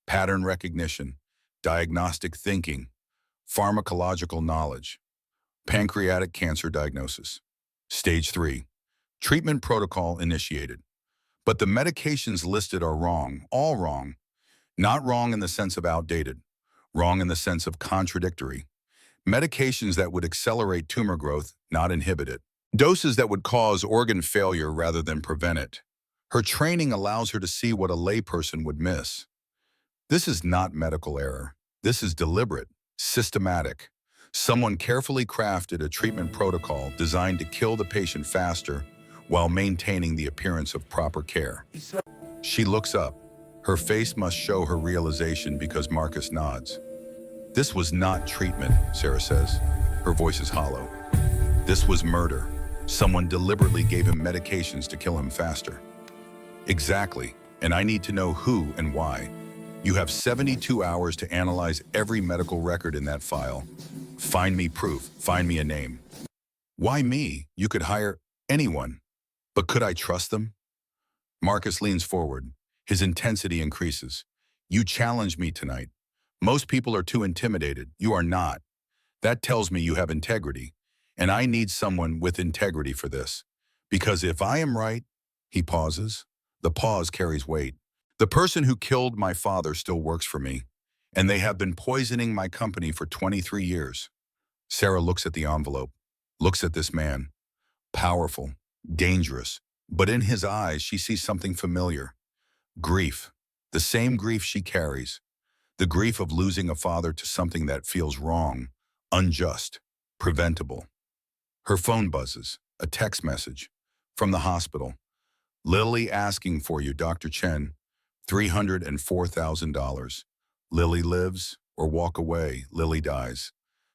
S1: Pattern recognition, diagnostic thinking, pharmacological knowledge, pancreatic cancer diagnosis. Stage 3, treatment protocol initiated. But the medications listed are wrong, all wrong. Not wrong in the sense of outdated, wrong in the sense of contradictory. Medications that would accelerate tumor growth, not inhibit it. Doses that would cause organ failure rather than prevent it. Her training allows her to see what a layperson would miss. This is not medical error. This is deliberate, systematic. Someone carefully crafted a treatment protocol designed to kill the patient faster while maintaining the appearance of proper care. She looks up. Her face must show her realization because Marcus nods. This was not treatment, Sarah says. Her voice is hollow. This was murder. Someone deliberately gave him medications to kill him faster. Exactly, and I need to know who and why. You have 72 hours to analyze every medical record in that file. Find me proof, find me a name. Why me? You could hire anyone. But could I trust them? Marcus leans forward. His intensity increases. You challenge me tonight. Most people are too intimidated. You are not. That tells me you have integrity. And I need someone with integrity for this. Because if I am right, he pauses. The pause carries weight. The person who killed my father still works for me, and they have been poisoning my company for 23 years. Sarah looks at the envelope, looks at this man. Powerful, dangerous, but in his eyes she sees something familiar. Grief, the same grief she carries. The grief of losing a father to something that feels wrong, unjust, preventable. Her phone buzzes, a text message from the hospital. Lily asking for you, Dr. Chen. $304,000. Lily lives or walk away, Lily dies.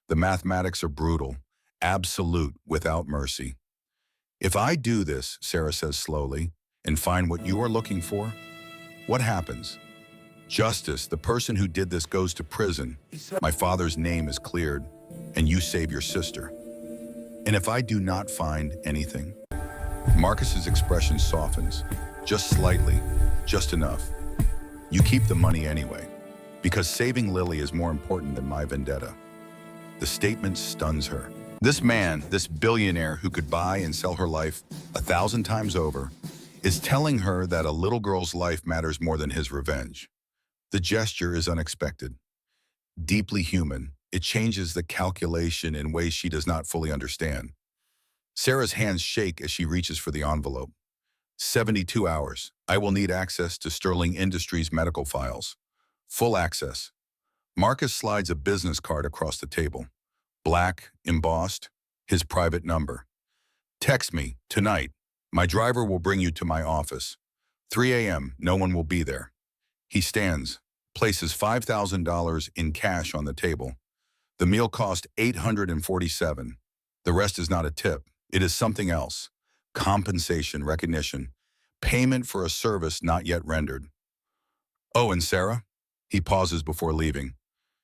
S1: The mathematics are brutal, absolute, without mercy. If I do this, Sarah says slowly, and find what you are looking for, what happens? Justice, the person who did this goes to prison. My father's name is cleared. and you save your sister. And if I do not find anything? Marcus's expression softens, just slightly, just enough. You keep the money anyway, because saving Lily is more important than my vendetta. The statement stuns her. This man, this billionaire who could buy and sell her life 1,000 times over, is telling her that a little girl's life matters more than his revenge. The gesture is unexpected, deeply human. It changes the calculation in ways she does not fully understand. Sarah's hands shake as she reaches for the envelope. 72 hours. I will need access to Sterling Industries' medical files. Full access. Marcus slides a business card across the table. Black, embossed, his private number. Text me, tonight. My driver will bring you to my office. 3 a.m., no one will be there. He stands, places $5,000 in cash on the table. The meal cost $847. The rest is not a tip. It is something else. Compensation, recognition, payment for a service not yet rendered. Oh, and Sarah? He pauses before leaving.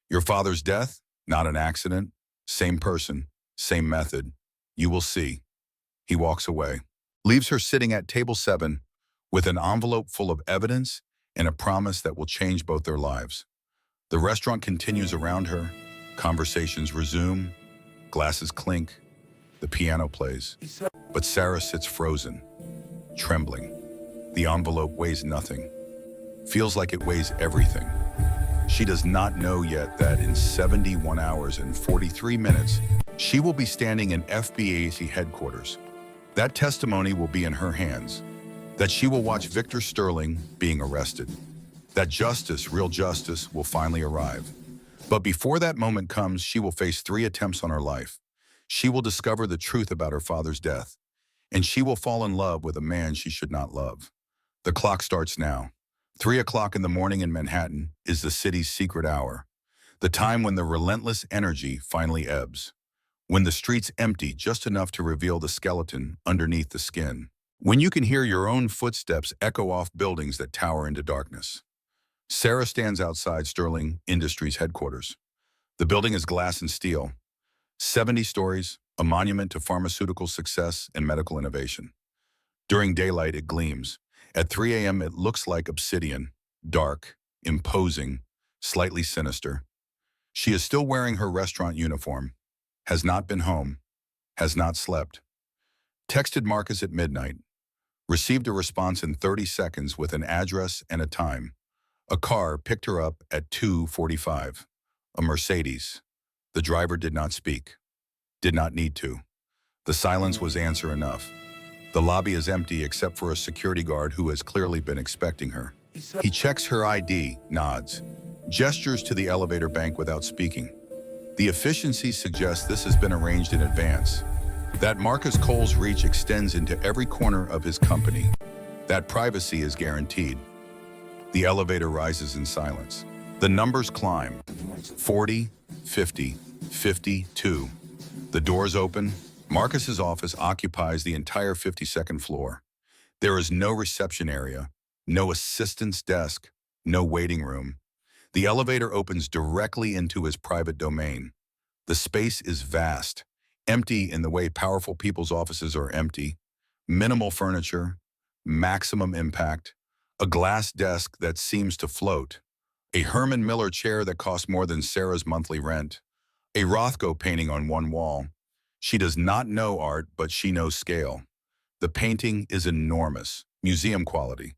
S1: Your father's death? Not an accident. Same person, same method. You will see. He walks away, leaves her sitting at table 7 with an envelope full of evidence and a promise that will change both their lives. The restaurant continues around her. Conversations resume. Glasses clink. The piano plays. But Sarah sits frozen, trembling. The envelope weighs nothing. Feels like it weighs everything. She does not know yet that in 71 hours and 43 minutes, she will be standing in FBAC headquarters. That testimony will be in her hands. That she will watch Victor Sterling being arrested. That justice, real justice, will finally arrive. But before that moment comes, she will face 3 attempts on her life. She will discover the truth about her father's death. And she will fall in love with a man she should not love. The clock starts now. 3 o'clock in the morning in Manhattan is the city's secret hour, the time when the relentless energy finally ebbs, when the streets empty just enough to reveal the skeleton underneath the skin, when you can hear your own footsteps echo off buildings that tower into darkness. Sarah stands outside Sterling Industries headquarters. The building is glass and steel, 70 stories, a monument to pharmaceutical success and medical innovation. During daylight, it gleams. At 3 a.m., it looks like obsidian, dark, imposing, slightly sinister. She is still wearing her restaurant uniform, has not been home, has not slept. Texted Marcus at midnight, received a response in 30 seconds with an address and a time. A car picked her up at 2:45, a Mercedes. The driver did not speak, did not need to. The silence was answer enough. The lobby is empty except for a security guard who has clearly been expecting her. He checks her ID, nods, gestures to the elevator bank without speaking. The efficiency suggests this has been arranged in advance, that Marcus Cole's reach extends into every corner of his company, that privacy is guaranteed. The elevator rises in silence. The numbers climb, 40, 50, 52. The doors open. Marcus's office occupies the entire 52nd floor. There is no reception area, no assistant's desk, no waiting room. The elevator opens directly into his private domain. The space is vast, empty in the way powerful people's offices are empty. Minimal furniture, maximum impact, a glass desk that seems to float, a Herman Miller chair that costs more than Sarah's monthly rent, a Rothko painting on one wall. She does not know art, but she knows scale. The painting is enormous, museum quality,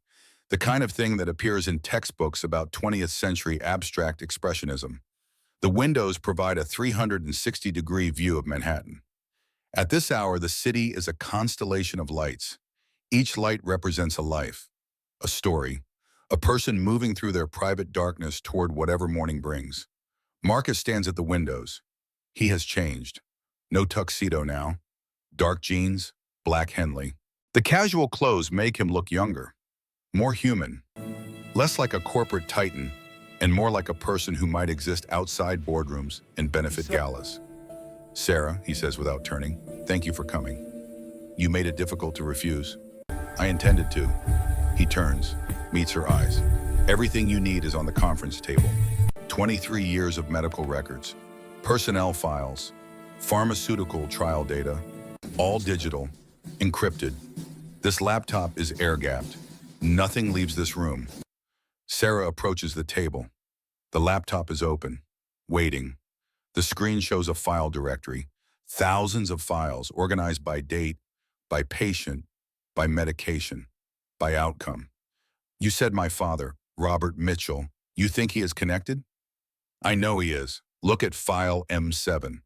S1: the kind of thing that appears in textbooks about 20th century abstract expressionism. The windows provide a 360-degree view of Manhattan. At this hour, the city is a constellation of lights. Each light represents a life, a story, a person moving through their private darkness toward whatever morning brings. Marcus stands at the windows. He has changed. No tuxedo now. Dark jeans, black Henley. The casual clothes make him look younger, more human, less like a corporate titan, and more like a person who might exist outside boardrooms and benefit galas. Sarah, he says without turning, thank you for coming. You made it difficult to refuse. I intended to. He turns, meets her eyes. Everything you need is on the conference table. 23 years of medical records. Personnel files, pharmaceutical trial data, all digital, encrypted. This laptop is air-gapped. Nothing leaves this room. Sarah approaches the table. The laptop is open, waiting. The screen shows a file directory, thousands of files organized by date, by patient, by medication, by outcome. You said my father, Robert Mitchell. You think he is connected? I know he is. Look at file M7.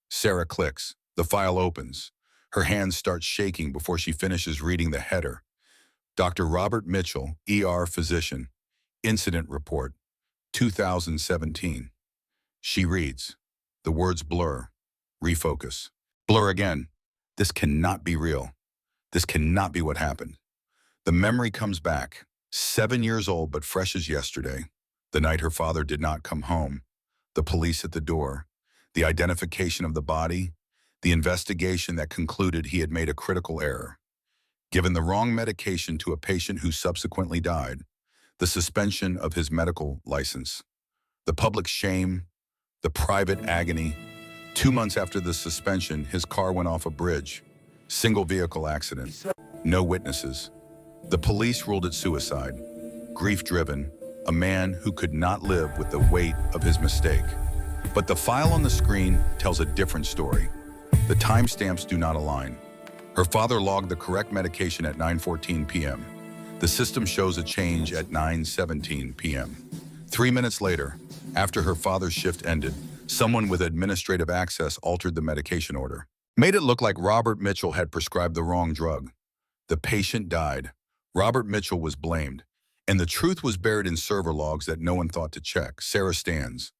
S1: Sarah clicks. The file opens. Her hands start shaking before she finishes reading the header. Dr. Robert Mitchell, ER physician. Incident report, 2017. She reads. The words blur. Refocus. Blur again. This cannot be real. This cannot be what happened. The memory comes back. 7 years old but fresh as yesterday. The night her father did not come home. The police at the door. The identification of the body. The investigation that concluded he had made a critical error. Given the wrong medication to a patient who subsequently died. The suspension of his medical license. The public shame. The private agony. 2 months after the suspension, his car went off a bridge. Single vehicle accident. No witnesses. The police ruled it suicide. Grief-driven, a man who could not live with the weight of his mistake. But the file on the screen tells a different story. The timestamps do not align. Her father logged the correct medication at 9:14 p.m. The system shows a change at 9:17 p.m. 3 minutes later, after her father's shift ended, someone with administrative access altered the medication order. Made it look like Robert Mitchell had prescribed the wrong drug. The patient died. Robert Mitchell was blamed. And the truth was buried in server logs that no one thought to check. Sarah stands,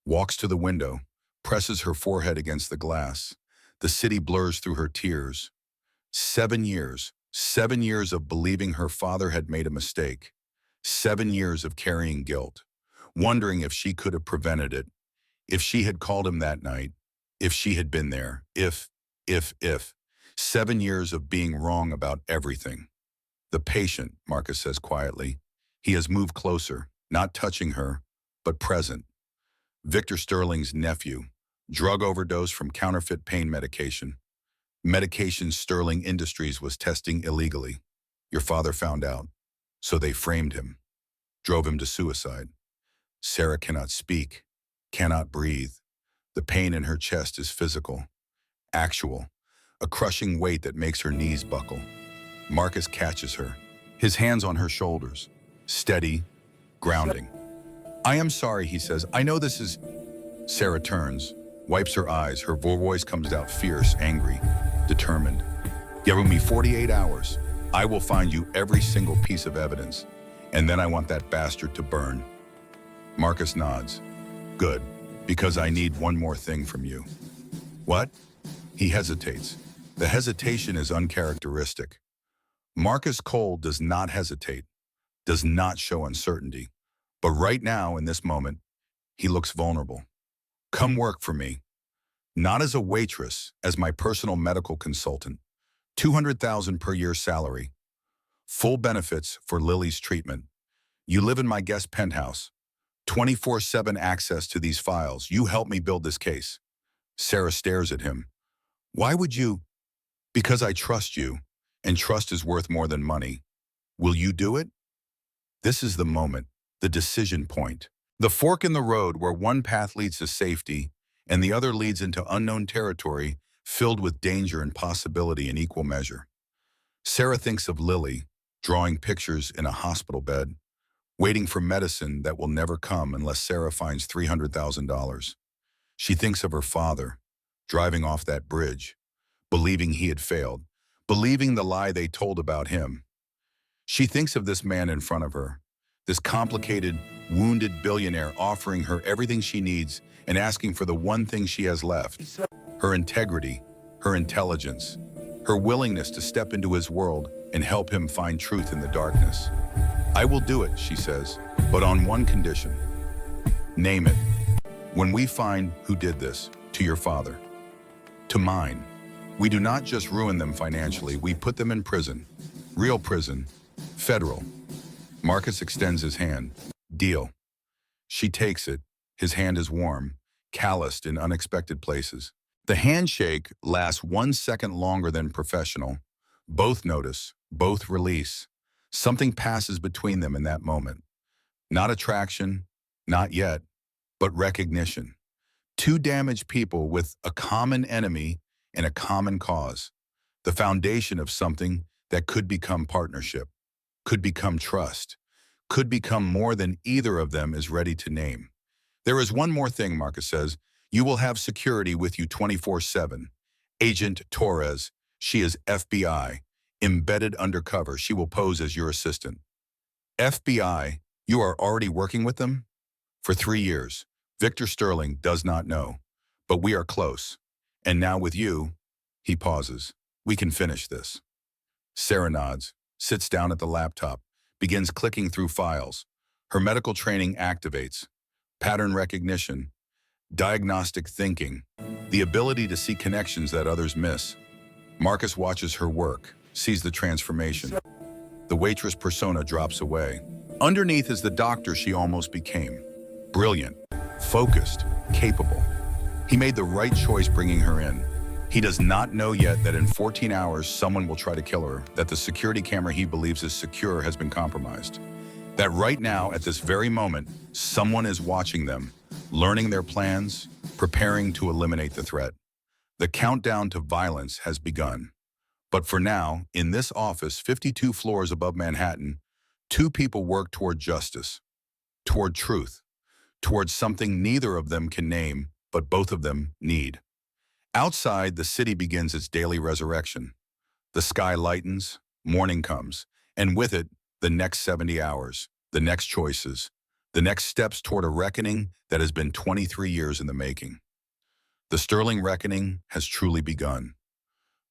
S1: walks to the window, presses her forehead against the glass. The city blurs through her tears. 7 years. 7 years of believing her father had made a mistake. 7 years of carrying guilt. Wondering if she could have prevented it. If she had called him that night. If she had been there. If. 7 years of being wrong about everything. The patient, Marcus says quietly. He has moved closer, not touching her, but present. Victor Sterling's nephew. Drug overdose from counterfeit pain medication. Medication Sterling Industries was testing illegally. Your father found out. So they framed him. Drove him to suicide. Sarah cannot speak. Cannot breathe. The pain in her chest is physical. Actual. A crushing weight that makes her knees buckle. Marcus catches her, his hands on her shoulders, steady, grounding. I am sorry, he says. I know this is... Sarah turns, wipes her eyes. Her voice comes out fierce, angry, determined. Give me 48 hours. I will find you every single piece of evidence, and then I want that bastard to burn. Marcus nods. Good, because I need one more thing from you. What? He hesitates. The hesitation is uncharacteristic. Marcus Cole does not hesitate, does not show uncertainty. But right now, in this moment, he looks vulnerable. Come work for me. Not as a waitress, as my personal medical consultant. $200,000 per year salary. Full benefits for Lily's treatment. You live in my guest penthouse. 24/7 access to these files. You help me build this case. Sarah stares at him. Why would you? Because I trust you. And trust is worth more than money. Will you do it? This is the moment, the decision point. The fork in the road where one path leads to safety and the other leads into unknown territory filled with danger and possibility in equal measure. Sarah thinks of Lily, drawing pictures in a hospital bed, waiting for medicine that will never come unless Sarah finds $300,000. She thinks of her father, driving off that bridge, believing he had failed. Believing the lie they told about him. She thinks of this man in front of her, this complicated, wounded billionaire offering her everything she needs and asking for the one thing she has left, her integrity, her intelligence, her willingness to step into his world and help him find truth in the darkness. I will do it, she says, but on one condition. Name it. When we find who did this, to your father, to mine. We do not just ruin them financially, we put them in prison. Real prison. Federal. Marcus extends his hand. Deal. She takes it. His hand is warm. calloused in unexpected places. The handshake lasts 1 second longer than professional. Both notice, both release. Something passes between them in that moment. Not attraction, not yet, but recognition. Two damaged people with a common enemy and a common cause. The foundation of something that could become partnership, could become trust, could become more than either of them is ready to name. There is one more thing, Marcus says. You will have security with you 24/7. Agent Torres, she is FBI, embedded undercover. She will pose as your assistant. FBI, you are already working with them? For 3 years. Victor Sterling does not know, but we are close. And now with you, he pauses. We can finish this. Sarah nods, sits down at the laptop, begins clicking through files. Her medical training activates. Pattern recognition, diagnostic thinking, the ability to see connections that others miss. Marcus watches her work, sees the transformation. The waitress persona drops away. Underneath is the doctor she almost became. Brilliant, focused, capable. He made the right choice bringing her in. He does not know yet that in 14 hours someone will try to kill her, that the security camera he believes is secure has been compromised. That right now, at this very moment, someone is watching them, learning their plans, preparing to eliminate the threat. The countdown to violence has begun. But for now, in this office 52 floors above Manhattan, two people work toward justice, toward truth, toward something neither of them can name, but both of them need. Outside, the city begins its daily resurrection. The sky lightens, morning comes, and with it, the next 70 hours, the next choices, the next steps toward a reckoning that has been 23 years in the making. The Sterling reckoning has truly begun.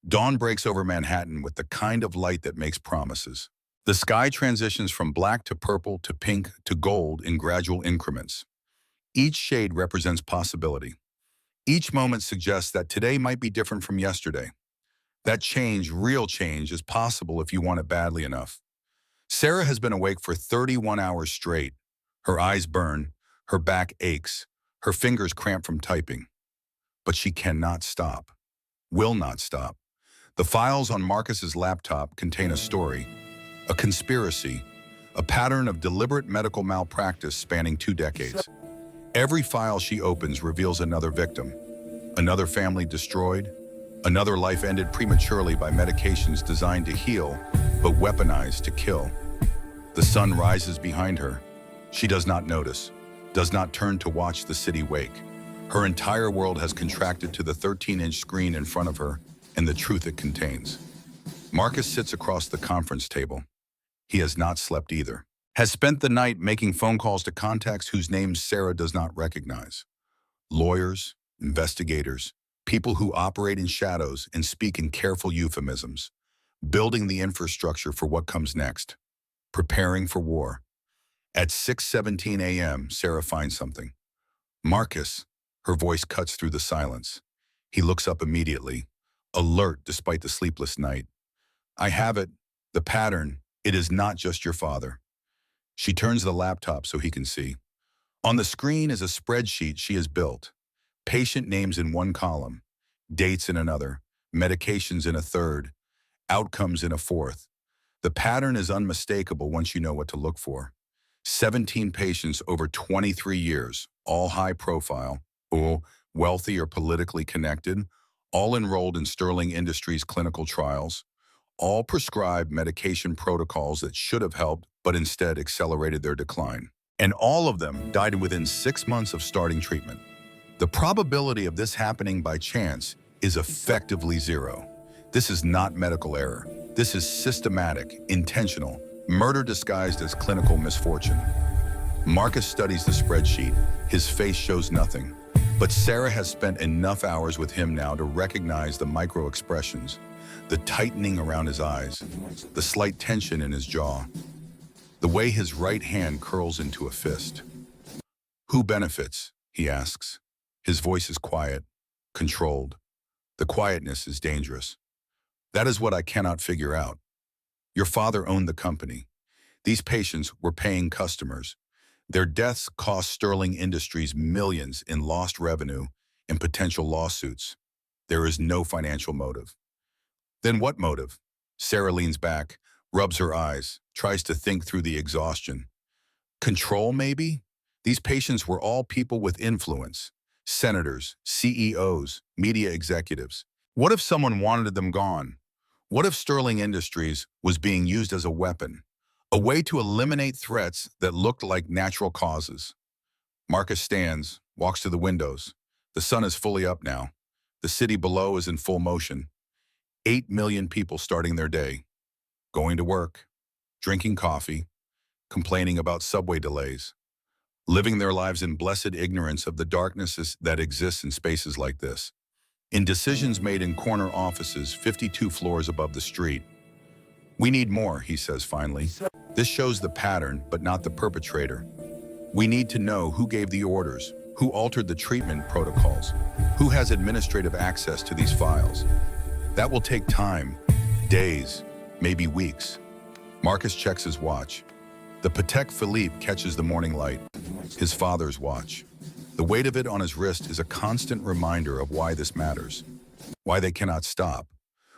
S1: Dawn breaks over Manhattan with the kind of light that makes promises. The sky transitions from black to purple to pink to gold in gradual increments. Each shade represents possibility. Each moment suggests that today might be different from yesterday. That change, real change, is possible if you want it badly enough. Sarah has been awake for 31 hours straight. Her eyes burn, her back aches, her fingers cramp from typing. But she cannot stop, will not stop. The files on Marcus's laptop contain a story, a conspiracy, a pattern of deliberate medical malpractice spanning 2 decades. Every file she opens reveals another victim, another family destroyed, another life ended prematurely by medications designed to heal, but weaponized to kill. The sun rises behind her. She does not notice, does not turn to watch the city wake. Her entire world has contracted to the 13-inch screen in front of her and the truth it contains. Marcus sits across the conference table. He has not slept either. Has spent the night making phone calls to contacts whose names Sarah does not recognize. Lawyers, investigators, people who operate in shadows and speak in careful euphemisms, building the infrastructure for what comes next, preparing for war. At 6:17 a.m., Sarah finds something. Marcus, her voice cuts through the silence. He looks up immediately, alert despite the sleepless night. I have it, the pattern. It is not just your father. She turns the laptop so he can see. On the screen is a spreadsheet she has built. Patient names in one column, dates in another, medications in a third, outcomes in a fourth. The pattern is unmistakable once you know what to look for. 17 patients over 23 years, all high profile, all wealthy or politically connected, all enrolled in Sterling Industries clinical trials, all prescribed medication protocols that should have helped but instead accelerated their decline. And all of them died within 6 months of starting treatment. The probability of this happening by chance is effectively zero. This is not medical error. This is systematic, intentional, murder disguised as clinical misfortune. Marcus studies the spreadsheet. His face shows nothing. But Sarah has spent enough hours with him now to recognize the micro expressions, the tightening around his eyes, the slight tension in his jaw, the way his right hand curls into a fist. Who benefits? He asks. His voice is quiet, controlled. The quietness is dangerous. That is what I cannot figure out. Your father owned the company. These patients were paying customers. Their deaths cost Sterling Industries millions in lost revenue and potential lawsuits. There is no financial motive. Then what motive? Sarah leans back, rubs her eyes, tries to think through the exhaustion. Control, maybe? These patients were all people with influence. Senators, CEOs, media executives. What if someone wanted them gone? What if Sterling Industries was being used as a weapon? A way to eliminate threats that looked like natural causes. Marcus stands, walks to the windows. The sun is fully up now. The city below is in full motion. 8 million people starting their day, going to work, drinking coffee, complaining about subway delays, living their lives in blessed ignorance of the darknesses that exists in spaces like this. In decisions made in corner offices 52 floors above the street. We need more, he says finally. This shows the pattern, but not the perpetrator. We need to know who gave the orders, who altered the treatment protocols, who has administrative access to these files. That will take time, days, maybe weeks. Marcus checks his watch. The Patek Philippe catches the morning light, his father's watch. The weight of it on his wrist is a constant reminder of why this matters, why they cannot stop,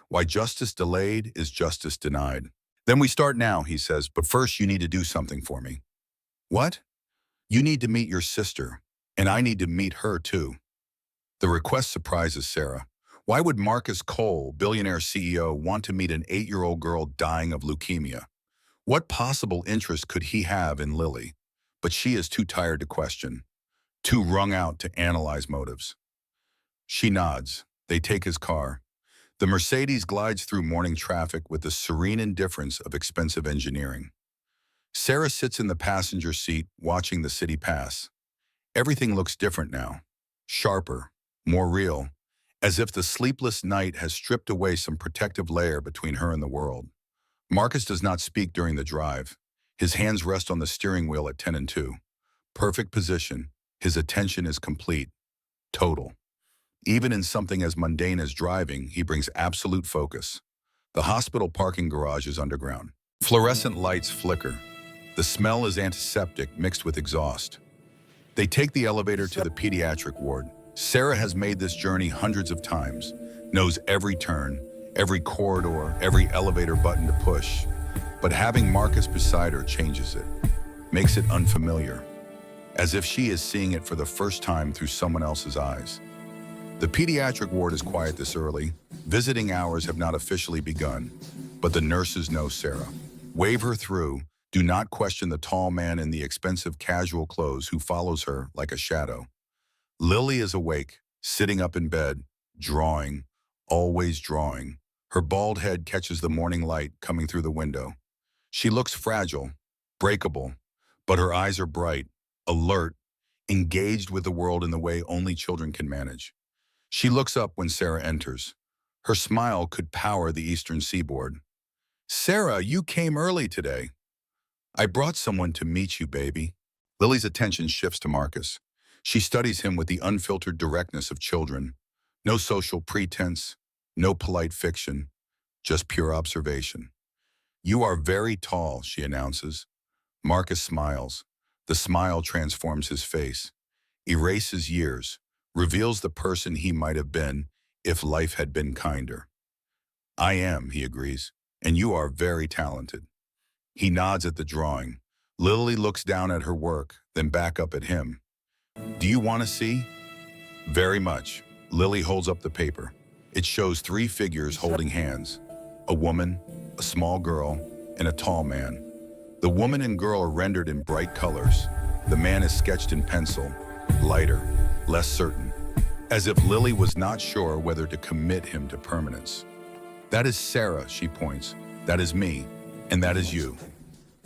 S1: why justice delayed is justice denied. Then we start now, he says, but first you need to do something for me. What? You need to meet your sister, and I need to meet her too. The request surprises Sarah. Why would Marcus Cole, billionaire CEO, want to meet an 8-year-old girl dying of leukemia? What possible interest could he have in Lily? But she is too tired to question, too wrung out to analyze motives. She nods. They take his car. The Mercedes glides through morning traffic with the serene indifference of expensive engineering. Sarah sits in the passenger seat, watching the city pass. Everything looks different now. Sharper, more real, as if the sleepless night has stripped away some protective layer between her and the world. Marcus does not speak during the drive. His hands rest on the steering wheel at 10 and 2. Perfect position. His attention is complete. Total. Even in something as mundane as driving, he brings absolute focus. The hospital parking garage is underground. Fluorescent lights flicker. The smell is antiseptic mixed with exhaust. They take the elevator to the pediatric ward. Sarah has made this journey hundreds of times, knows every turn, every corridor, every elevator button to push. But having Marcus beside her changes it, makes it unfamiliar, as if she is seeing it for the first time through someone else's eyes. The pediatric ward is quiet this early. Visiting hours have not officially begun, but the nurses know Sarah. Wave her through. Do not question the tall man in the expensive casual clothes who follows her like a shadow. Lily is awake, sitting up in bed, drawing, always drawing. Her bald head catches the morning light coming through the window. She looks fragile, breakable, but her eyes are bright, alert, engaged with the world in the way only children can manage. She looks up when Sarah enters. Her smile could power the eastern seaboard. Sarah, you came early today. I brought someone to meet you, baby. Lily's attention shifts to Marcus. She studies him with the unfiltered directness of children. No social pretense, no polite fiction, just pure observation. You are very tall, she announces. Marcus smiles. The smile transforms his face, erases years, reveals the person he might have been if life had been kinder. I am, he agrees, and you are very talented. He nods at the drawing. Lily looks down at her work, then back up at him. Do you want to see? Very much. Lily holds up the paper. It shows 3 figures holding hands. A woman, a small girl, and a tall man. The woman and girl are rendered in bright colors. The man is sketched in pencil, lighter, less certain, as if Lily was not sure whether to commit him to permanence. That is Sarah, she points. That is me, and that is you.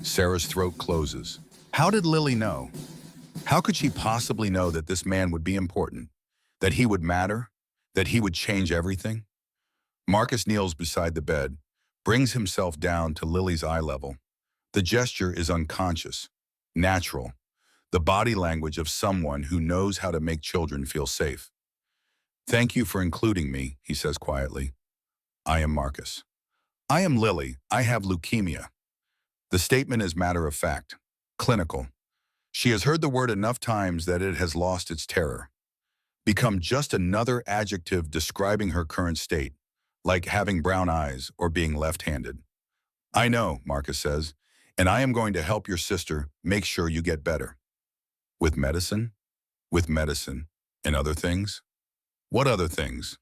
S1: Sarah's throat closes. How did Lily know? How could she possibly know that this man would be important? That he would matter? That he would change everything? Marcus kneels beside the bed, brings himself down to Lily's eye level. The gesture is unconscious, natural, the body language of someone who knows how to make children feel safe. Thank you for including me, he says quietly. I am Marcus. I am Lily. I have leukemia. The statement is matter of fact, clinical. She has heard the word enough times that it has lost its terror, become just another adjective describing her current state, like having brown eyes or being left-handed. I know, Marcus says, and I am going to help your sister make sure you get better. With medicine? With medicine. And other things? What other things?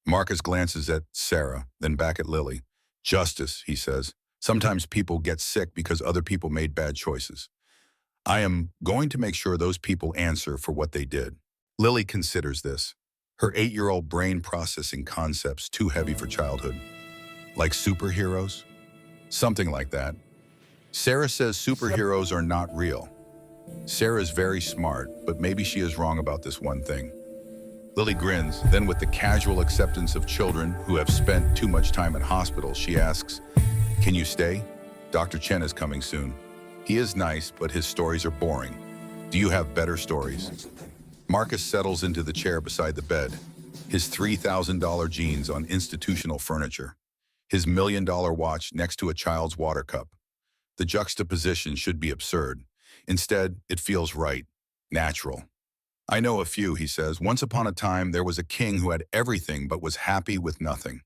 S1: Marcus glances at Sarah, then back at Lily. Justice, he says. Sometimes people get sick because other people made bad choices. I am going to make sure those people answer for what they did. Lily considers this, her 8-year-old brain processing concepts too heavy for childhood. Like superheroes? Something like that. Sarah says superheroes are not real. Sarah's very smart, but maybe she is wrong about this one thing. Lily grins, then with the casual acceptance of children who have spent too much time in hospitals, she asks, "Can you stay? Dr. Chen is coming soon. He is nice, but his stories are boring. Do you have better stories?" Marcus settles into the chair beside the bed, his $3,000 jeans on institutional furniture, his $1 million watch next to a child's water cup. The juxtaposition should be absurd. Instead, it feels right, natural. I know a few, he says. Once upon a time, there was a king who had everything but was happy with nothing.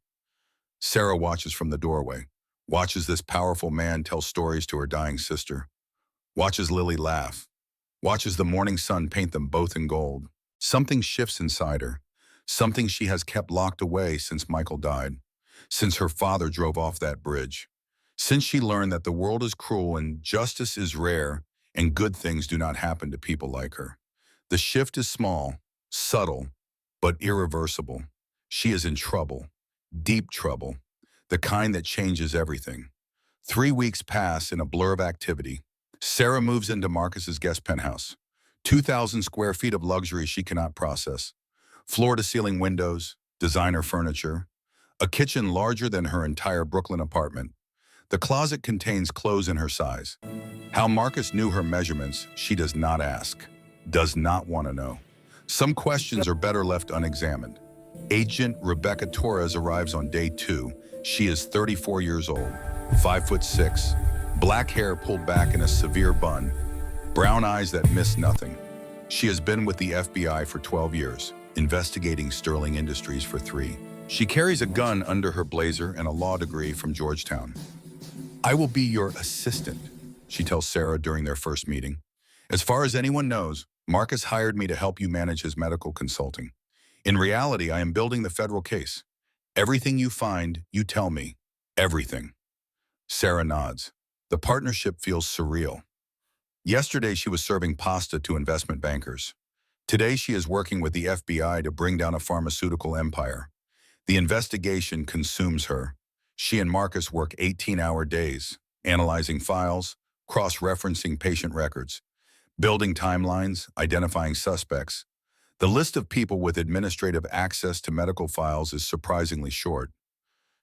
S1: Sarah watches from the doorway, watches this powerful man tell stories to her dying sister, watches Lily laugh, watches the morning sun paint them both in gold. Something shifts inside her, something she has kept locked away since Michael died, since her father drove off that bridge, since she learned that the world is cruel and justice is rare and good things do not happen to people like her. The shift is small, subtle, but irreversible. She is in trouble, deep trouble, the kind that changes everything. 3 weeks pass in a blur of activity. Sarah moves into Marcus's guest penthouse. 2,000 square feet of luxury she cannot process. Floor-to-ceiling windows, designer furniture, a kitchen larger than her entire Brooklyn apartment. The closet contains clothes in her size. How Marcus knew her measurements, she does not ask, does not want to know. Some questions are better left unexamined. Agent Rebecca Torres arrives on day 2. She is 34 years old, 5'6", black hair pulled back in a severe bun, brown eyes that miss nothing. She has been with the FBI for 12 years, investigating Sterling Industries for 3. She carries a gun under her blazer and a law degree from Georgetown. "I will be your assistant," she tells Sarah during their first meeting. "As far as anyone knows, Marcus hired me to help you manage his medical consulting. In reality, I am building the federal case. Everything you find, you tell me. Everything." Sarah nods. The partnership feels surreal. Yesterday, she was serving pasta to investment bankers. Today, she is working with the FBI to bring down a pharmaceutical empire. The investigation consumes her. She and Marcus work 18-hour days, analyzing files, cross-referencing patient records, building timelines, identifying suspects. The list of people with administrative access to medical files is surprisingly short.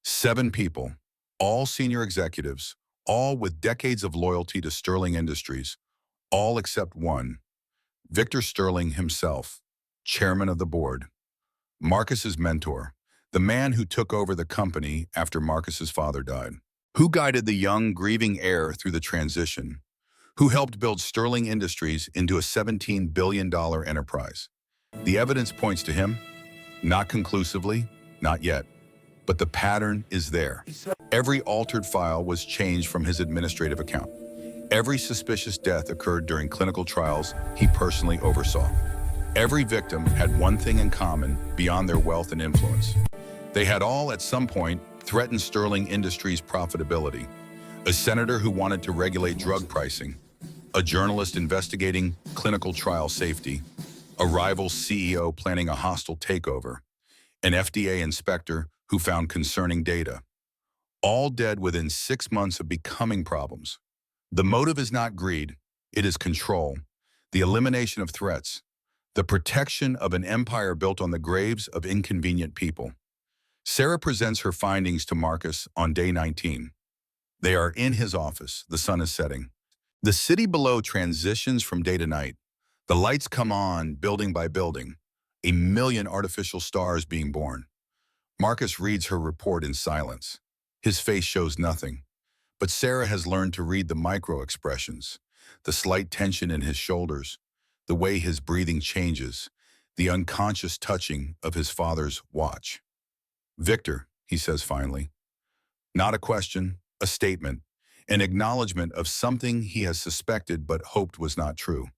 S1: 7 people, all senior executives, all with decades of loyalty to Sterling Industries, all except one, Victor Sterling himself, chairman of the board, Marcus's mentor, the man who took over the company after Marcus's father died, who guided the young, grieving heir through the transition, who helped build Sterling Industries into a $17 billion enterprise. The evidence points to him, not conclusively, not yet, but the pattern is there. Every altered file was changed from his administrative account. Every suspicious death occurred during clinical trials he personally oversaw. Every victim had one thing in common beyond their wealth and influence. They had all, at some point, threatened Sterling Industries' profitability. A senator who wanted to regulate drug pricing, a journalist investigating clinical trial safety, a rival CEO planning a hostile takeover, an FDA inspector who found concerning data. All dead within 6 months of becoming problems. The motive is not greed, it is control, the elimination of threats, the protection of an empire built on the graves of inconvenient people. Sarah presents her findings to Marcus on day 19. They are in his office. The sun is setting. The city below transitions from day to night. The lights come on building by building, a million artificial stars being born. Marcus reads her report in silence. His face shows nothing. But Sarah has learned to read the micro-expressions, the slight tension in his shoulders, the way his breathing changes, the unconscious touching of his father's watch. "Victor," he says finally. Not a question, a statement, an acknowledgement of something he has suspected but hoped was not true.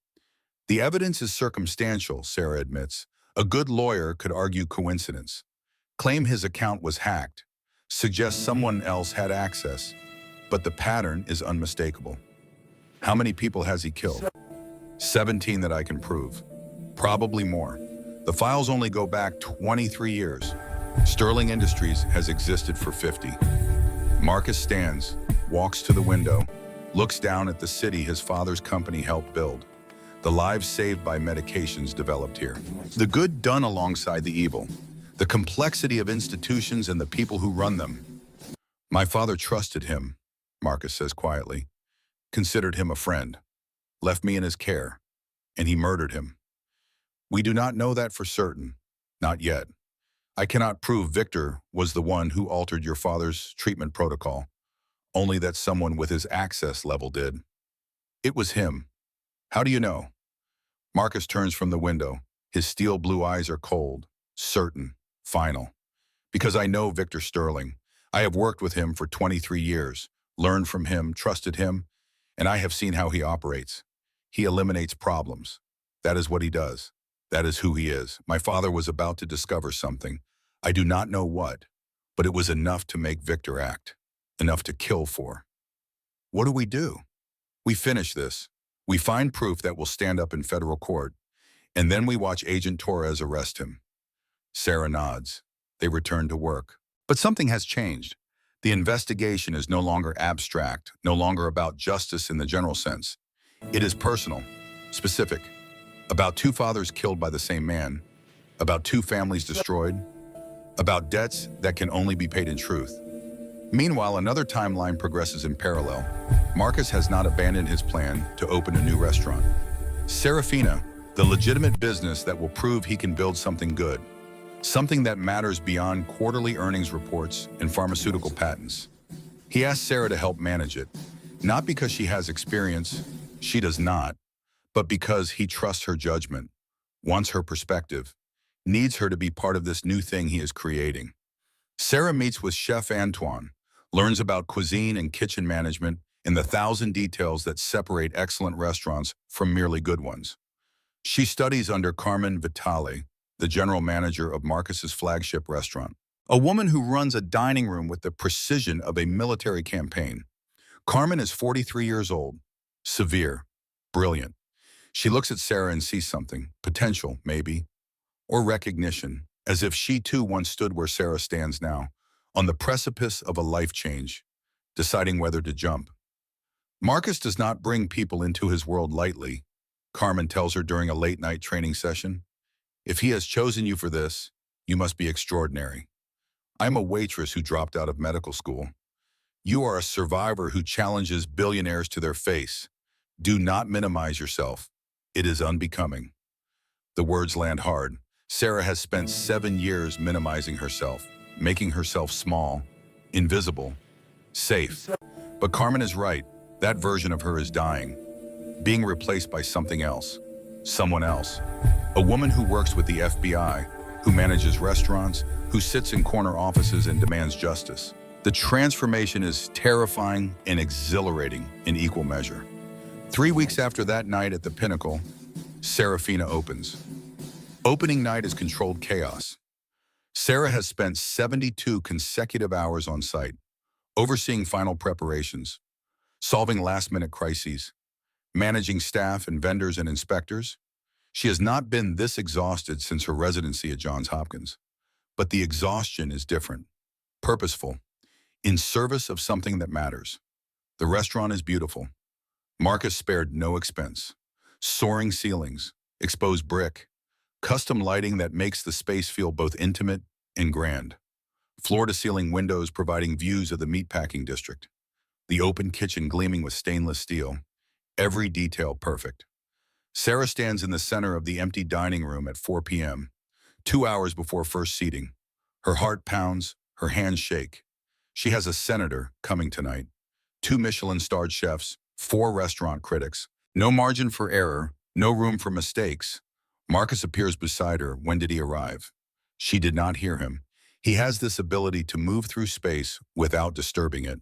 S1: "The evidence is circumstantial," Sarah admits. "A good lawyer could argue coincidence, claim his account was hacked, suggest someone else had access, but the pattern is unmistakable." "How many people has he killed?" 17 that I can prove. Probably more. The files only go back 23 years. Sterling Industries has existed for 50. Marcus stands, walks to the window, looks down at the city his father's company helped build. The lives saved by medications developed here. The good done alongside the evil. The complexity of institutions and the people who run them. "My father trusted him," Marcus says quietly, "considered him a friend, left me in his care, and he murdered him. We do not know that for certain, not yet. I cannot prove Victor was the one who altered your father's treatment protocol, only that someone with his access level did. It was him. How do you know?" Marcus turns from the window. His steel blue eyes are cold, certain, final. "Because I know Victor Sterling. I have worked with him for 23 years, learned from him, trusted him, and I have seen how he operates. He eliminates problems. That is what he does. That is who he is. My father was about to discover something. I do not know what, but it was enough to make Victor act, enough to kill for. What do we do? We finish this. We find proof that will stand up in federal court, and then we watch Agent Torres arrest him." Sarah nods. They return to work. But something has changed. The investigation is no longer abstract, no longer about justice in the general sense. It is personal, specific, about two fathers killed by the same man, about two families destroyed, about debts that can only be paid in truth. Meanwhile, another timeline progresses in parallel. Marcus has not abandoned his plan to open a new restaurant. Serafina, the legitimate business that will prove he can build something good, something that matters beyond quarterly earnings reports and pharmaceutical patents. He asks Sarah to help manage it, not because she has experience, she does not, but because he trusts her judgment, wants her perspective, needs her to be part of this new thing he is creating. Sarah meets with Chef Antoine, learns about cuisine and kitchen management and the 1,000 details that separate excellent restaurants from merely good ones. She studies under Carmen Vitale, the general manager of Marcus's flagship restaurant, a woman who runs a dining room with the precision of a military campaign. Carmen is 43 years old, severe, brilliant. She looks at Sarah and sees something, potential, maybe, or recognition, as if she too once stood where Sarah stands now, on the precipice of a life change, deciding whether to jump. Marcus does not bring people into his world lightly, Carmen tells her during a late-night training session. "If he has chosen you for this, you must be extraordinary. I'm a waitress who dropped out of medical school. You are a survivor who challenges billionaires to their face. Do not minimize yourself. It is unbecoming." The words land hard. Sarah has spent 7 years minimizing herself, making herself small, invisible, safe. But Carmen is right. That version of her is dying, being replaced by something else, someone else. A woman who works with the FBI, who manages restaurants, who sits in corner offices and demands justice. The transformation is terrifying and exhilarating in equal measure. 3 weeks after that night at the Pinnacle, Serafina opens. Opening night is controlled chaos. Sarah has spent 72 consecutive hours on site, overseeing final preparations, solving last-minute crises, managing staff and vendors and inspectors. She has not been this exhausted since her residency at Johns Hopkins. But the exhaustion is different, purposeful, in service of something that matters. The restaurant is beautiful. Marcus spared no expense. Soaring ceilings, exposed brick, custom lighting that makes the space feel both intimate and grand. Floor-to-ceiling windows providing views of the meatpacking district. The open kitchen gleaming with stainless steel. Every detail perfect. Sarah stands in the center of the empty dining room at 4 p.m., 2 hours before first seating. Her heart pounds, her hands shake. She has a senator coming tonight, 2 Michelin-starred chefs, 4 restaurant critics, No margin for error, no room for mistakes. Marcus appears beside her. When did he arrive? She did not hear him. He has this ability to move through space without disturbing it.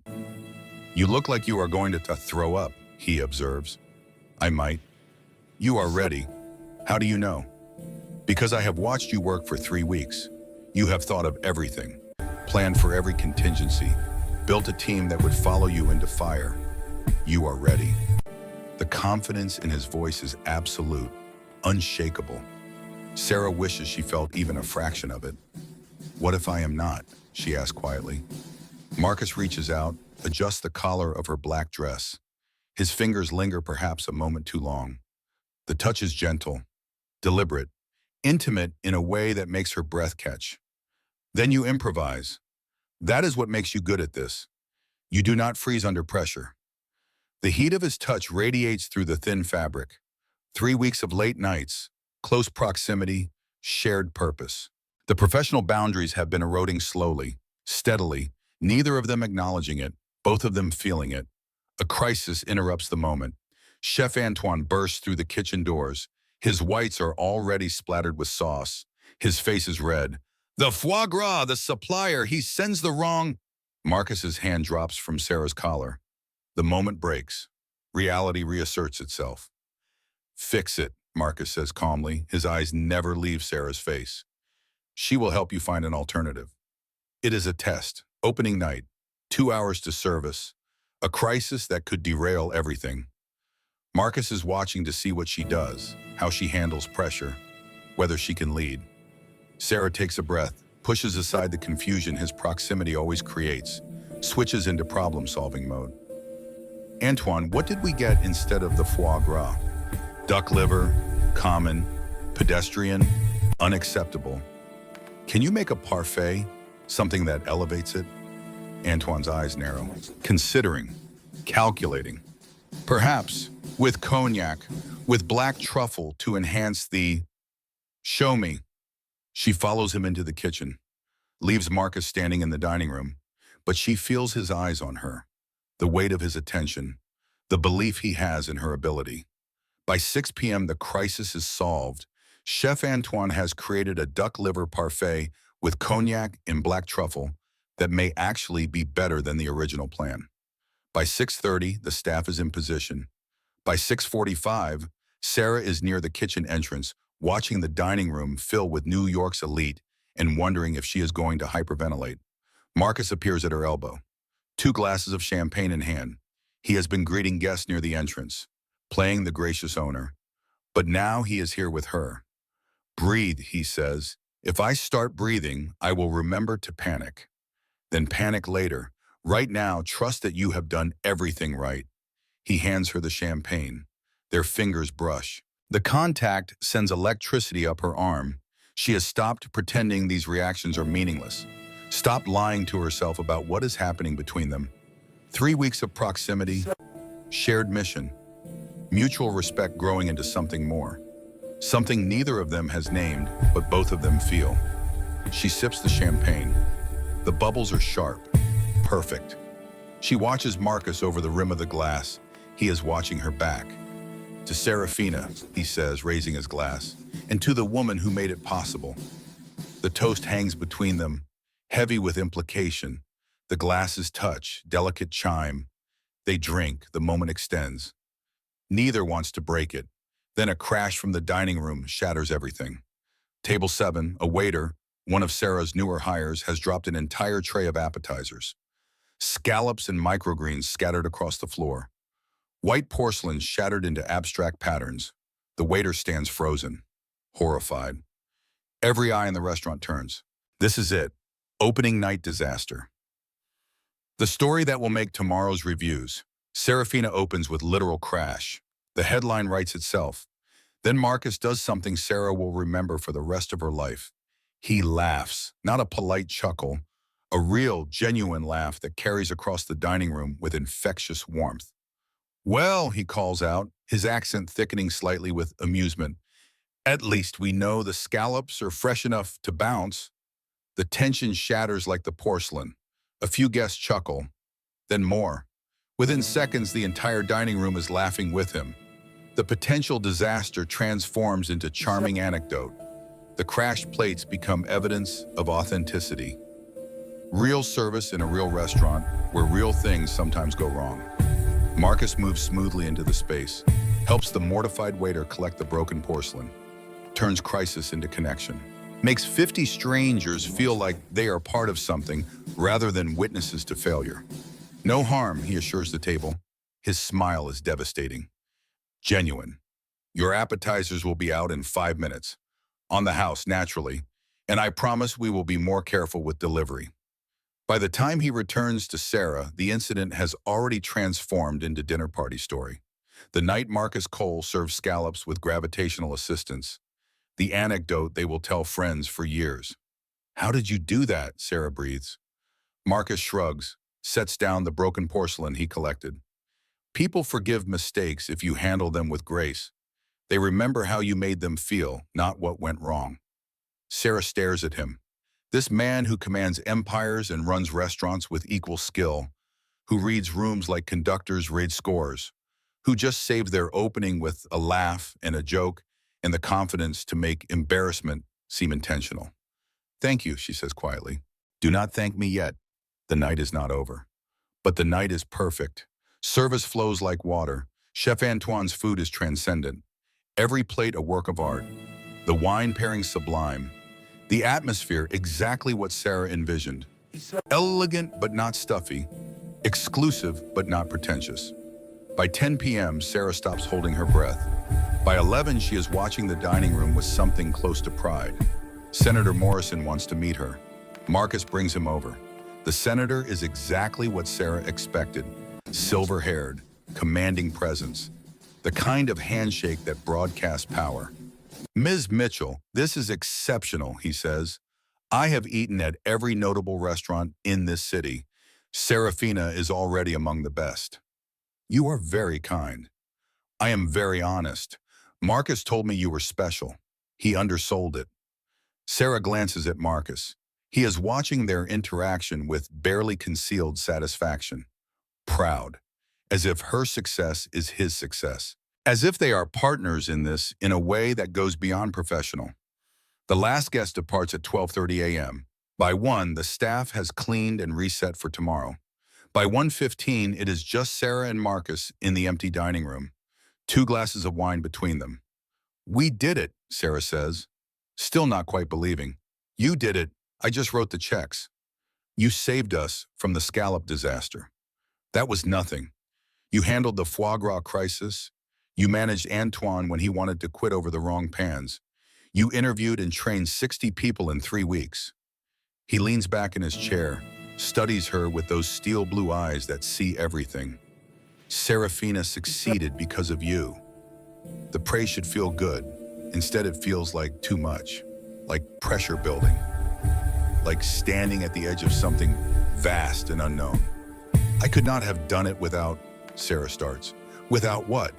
S1: You look like you are going to throw up, he observes. I might. You are ready. How do you know? Because I have watched you work for 3 weeks. You have thought of everything, planned for every contingency, built a team that would follow you into fire. You are ready. The confidence in his voice is absolute, unshakable. Sarah wishes she felt even a fraction of it. What if I am not? She asks quietly. Marcus reaches out, adjusts the collar of her black dress. His fingers linger perhaps a moment too long. The touch is gentle, deliberate, intimate in a way that makes her breath catch. Then you improvise. That is what makes you good at this. You do not freeze under pressure. The heat of his touch radiates through the thin fabric. 3 weeks of late nights, close proximity, shared purpose. The professional boundaries have been eroding slowly, steadily, neither of them acknowledging it, both of them feeling it. A crisis interrupts the moment. Chef Antoine bursts through the kitchen doors. His whites are already splattered with sauce. His face is red. The foie gras, the supplier, he sends the wrong... Marcus's hand drops from Sarah's collar. The moment breaks. Reality reasserts itself. Fix it, Marcus says calmly. His eyes never leave Sarah's face. She will help you find an alternative. It is a test. Opening night. 2 hours to service. A crisis that could derail everything. Marcus is watching to see what she does, how she handles pressure, whether she can lead. Sarah takes a breath, pushes aside the confusion his proximity always creates, switches into problem-solving mode. Antoine, what did we get instead of the foie gras? Duck liver, common, pedestrian, unacceptable. Can you make a parfait, something that elevates it? Antoine's eyes narrow, considering, calculating. Perhaps with cognac, with black truffle to enhance the... Show me. She follows him into the kitchen, leaves Marcus standing in the dining room, but she feels his eyes on her, the weight of his attention, the belief he has in her ability. By 6 p.m., the crisis is solved. Chef Antoine has created a duck liver parfait with cognac and black truffle that may actually be better than the original plan. By 6:30, the staff is in position. By 6:45, Sarah is near the kitchen entrance, watching the dining room fill with New York's elite and wondering if she is going to hyperventilate. Marcus appears at her elbow, 2 glasses of champagne in hand. He has been greeting guests near the entrance, playing the gracious owner. But now he is here with her. Breathe, he says. If I start breathing, I will remember to panic. Then panic later. Right now, trust that you have done everything right. He hands her the champagne. Their fingers brush. The contact sends electricity up her arm. She has stopped pretending these reactions are meaningless. Stopped lying to herself about what is happening between them. 3 weeks of proximity, shared mission, mutual respect growing into something more. Something neither of them has named, but both of them feel. She sips the champagne. The bubbles are sharp, perfect. She watches Marcus over the rim of the glass. He is watching her back. To Serafina, he says, raising his glass, and to the woman who made it possible. The toast hangs between them, heavy with implication. The glasses touch, delicate chime. They drink, the moment extends. Neither wants to break it. Then a crash from the dining room shatters everything. Table 7, a waiter, one of Sarah's newer hires, has dropped an entire tray of appetizers. Scallops and microgreens scattered across the floor. White porcelain shattered into abstract patterns. The waiter stands frozen, horrified. Every eye in the restaurant turns. This is it. Opening night disaster. The story that will make tomorrow's reviews. Serafina opens with literal crash. The headline writes itself. Then Marcus does something Sarah will remember for the rest of her life. He laughs, not a polite chuckle, a real, genuine laugh that carries across the dining room with infectious warmth. Well, he calls out, his accent thickening slightly with amusement. At least we know the scallops are fresh enough to bounce. The tension shatters like the porcelain. A few guests chuckle, then more. Within seconds, the entire dining room is laughing with him. The potential disaster transforms into charming anecdote. The crashed plates become evidence of authenticity. Real service in a real restaurant where real things sometimes go wrong. Marcus moves smoothly into the space, helps the mortified waiter collect the broken porcelain, turns crisis into connection, makes 50 strangers feel like they are part of something rather than witnesses to failure. No harm, he assures the table. His smile is devastating. Genuine. Your appetizers will be out in 5 minutes. On the house, naturally. And I promise we will be more careful with delivery. By the time he returns to Sarah, the incident has already transformed into dinner party story. The night Marcus Cole serves scallops with gravitational assistance. The anecdote they will tell friends for years. How did you do that? Sarah breathes. Marcus shrugs, sets down the broken porcelain he collected. People forgive mistakes if you handle them with grace. They remember how you made them feel, not what went wrong. Sarah stares at him. This man who commands empires and runs restaurants with equal skill, who reads rooms like conductors read scores, who just saved their opening with a laugh and a joke and the confidence to make embarrassment seem intentional. Thank you, she says quietly. Do not thank me yet. The night is not over. But the night is perfect. Service flows like water. Chef Antoine's food is transcendent. Every plate a work of art. The wine pairing sublime. The atmosphere exactly what Sarah envisioned. Elegant but not stuffy. Exclusive but not pretentious. By 10 p.m., Sarah stops holding her breath. By 11, she is watching the dining room with something close to pride. Senator Morrison wants to meet her. Marcus brings him over. The senator is exactly what Sarah expected. Silver-haired, commanding presence. The kind of handshake that broadcasts power. Ms. Mitchell, this is exceptional, he says. I have eaten at every notable restaurant in this city. Serafina is already among the best. You are very kind. I am very honest. Marcus told me you were special. He undersold it. Sarah glances at Marcus. He is watching their interaction with barely concealed satisfaction. Proud, as if her success is his success. As if they are partners in this in a way that goes beyond professional. The last guest departs at 12:30 a.m. By 1, the staff has cleaned and reset for tomorrow. By 1:15, it is just Sarah and Marcus in the empty dining room. 2 glasses of wine between them. We did it, Sarah says, still not quite believing. You did it. I just wrote the checks. You saved us from the scallop disaster. That was nothing. You handled the foie gras crisis. You managed Antoine when he wanted to quit over the wrong pans. You interviewed and trained 60 people in 3 weeks. He leans back in his chair, studies her with those steel blue eyes that see everything. Serafina succeeded because of you. The praise should feel good. Instead, it feels like too much, like pressure building, like standing at the edge of something vast and unknown. I could not have done it without, Sarah starts. Without what?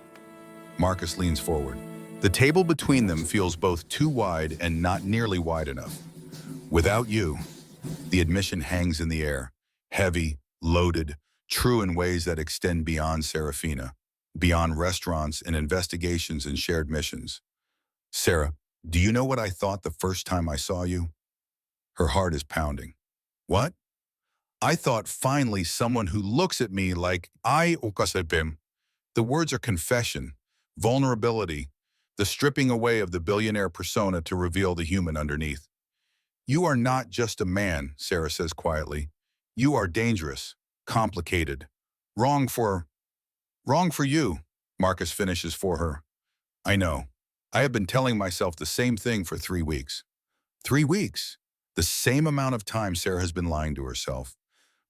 S1: Marcus leans forward. The table between them feels both too wide and not nearly wide enough. Without you, the admission hangs in the air, heavy, loaded, true in ways that extend beyond Serafina, beyond restaurants and investigations and shared missions. Sarah, do you know what I thought the first time I saw you? Her heart is pounding. What? I thought finally someone who looks at me like I ukasebim. The words are confession, vulnerability, the stripping away of the billionaire persona to reveal the human underneath. You are not just a man, Sarah says quietly. You are dangerous, complicated, wrong for you, Marcus finishes for her. I know. I have been telling myself the same thing for 3 weeks. 3 weeks? The same amount of time Sarah has been lying to herself,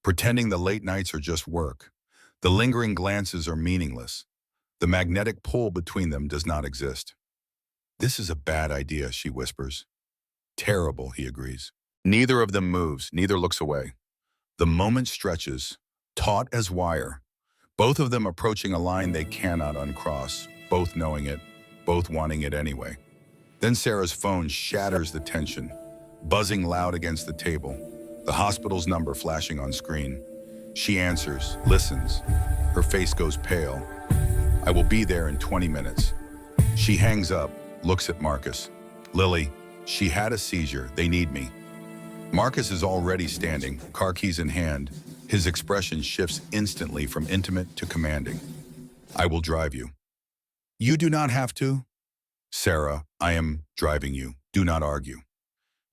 S1: pretending the late nights are just work. The lingering glances are meaningless. The magnetic pull between them does not exist. This is a bad idea, she whispers. Terrible, he agrees. Neither of them moves, neither looks away. The moment stretches, taut as wire. Both of them approaching a line they cannot uncross, both knowing it, both wanting it anyway. Then Sarah's phone shatters the tension, buzzing loud against the table, the hospital's number flashing on screen. She answers, listens. Her face goes pale. I will be there in 20 minutes. She hangs up, looks at Marcus. Lily, she had a seizure. They need me. Marcus is already standing, car keys in hand. His expression shifts instantly from intimate to commanding. I will drive you. You do not have to. Sarah, I am driving you. Do not argue.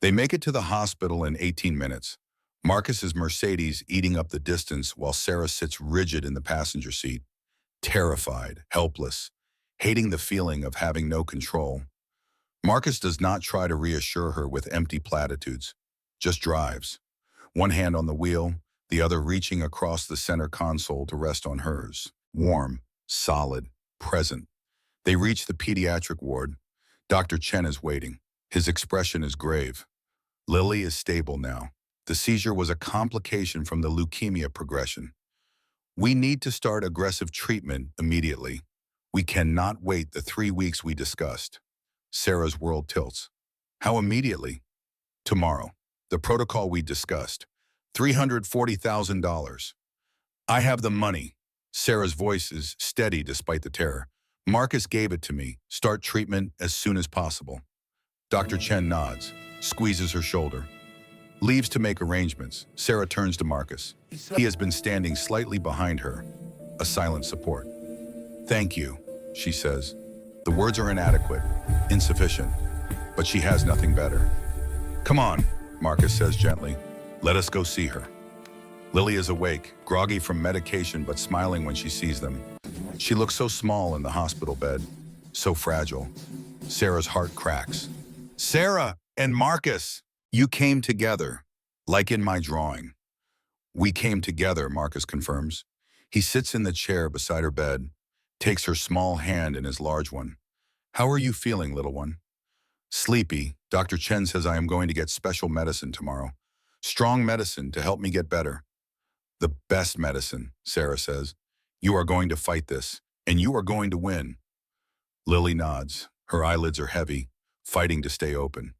S1: They make it to the hospital in 18 minutes. Marcus's Mercedes eating up the distance while Sarah sits rigid in the passenger seat, terrified, helpless, hating the feeling of having no control. Marcus does not try to reassure her with empty platitudes, just drives. One hand on the wheel, the other reaching across the center console to rest on hers. Warm, solid, present. They reach the pediatric ward. Dr. Chen is waiting. His expression is grave. Lily is stable now. The seizure was a complication from the leukemia progression. We need to start aggressive treatment immediately. We cannot wait the 3 weeks we discussed. Sarah's world tilts. How immediately? Tomorrow. The protocol we discussed. $340,000. I have the money. Sarah's voice is steady despite the terror. Marcus gave it to me. Start treatment as soon as possible. Dr. Chen nods, squeezes her shoulder. Leaves to make arrangements. Sarah turns to Marcus. He has been standing slightly behind her, a silent support. Thank you, she says. The words are inadequate, insufficient, but she has nothing better. Come on, Marcus says gently. Let us go see her. Lily is awake, groggy from medication but smiling when she sees them. She looks so small in the hospital bed, so fragile. Sarah's heart cracks. Sarah and Marcus! You came together, like in my drawing. We came together, Marcus confirms. He sits in the chair beside her bed, takes her small hand in his large one. How are you feeling, little one? Sleepy. Dr. Chen says I am going to get special medicine tomorrow. Strong medicine to help me get better. The best medicine, Sarah says. You are going to fight this, and you are going to win. Lily nods. Her eyelids are heavy, fighting to stay open.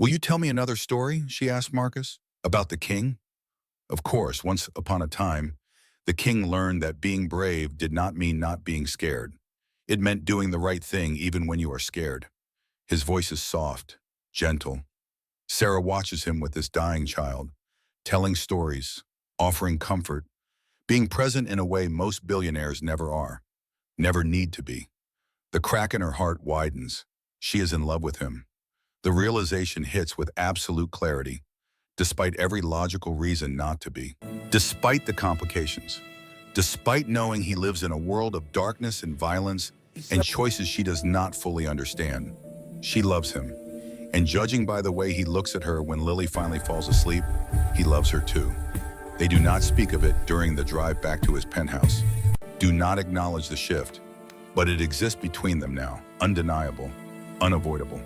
S1: Will you tell me another story, she asked Marcus, about the king? Of course, once upon a time, the king learned that being brave did not mean not being scared. It meant doing the right thing even when you are scared. His voice is soft, gentle. Sarah watches him with this dying child, telling stories, offering comfort, being present in a way most billionaires never are, never need to be. The crack in her heart widens. She is in love with him. The realization hits with absolute clarity, despite every logical reason not to be. Despite the complications, despite knowing he lives in a world of darkness and violence and choices she does not fully understand, she loves him. And judging by the way he looks at her when Lily finally falls asleep, he loves her too. They do not speak of it during the drive back to his penthouse. Do not acknowledge the shift, but it exists between them now, undeniable, unavoidable.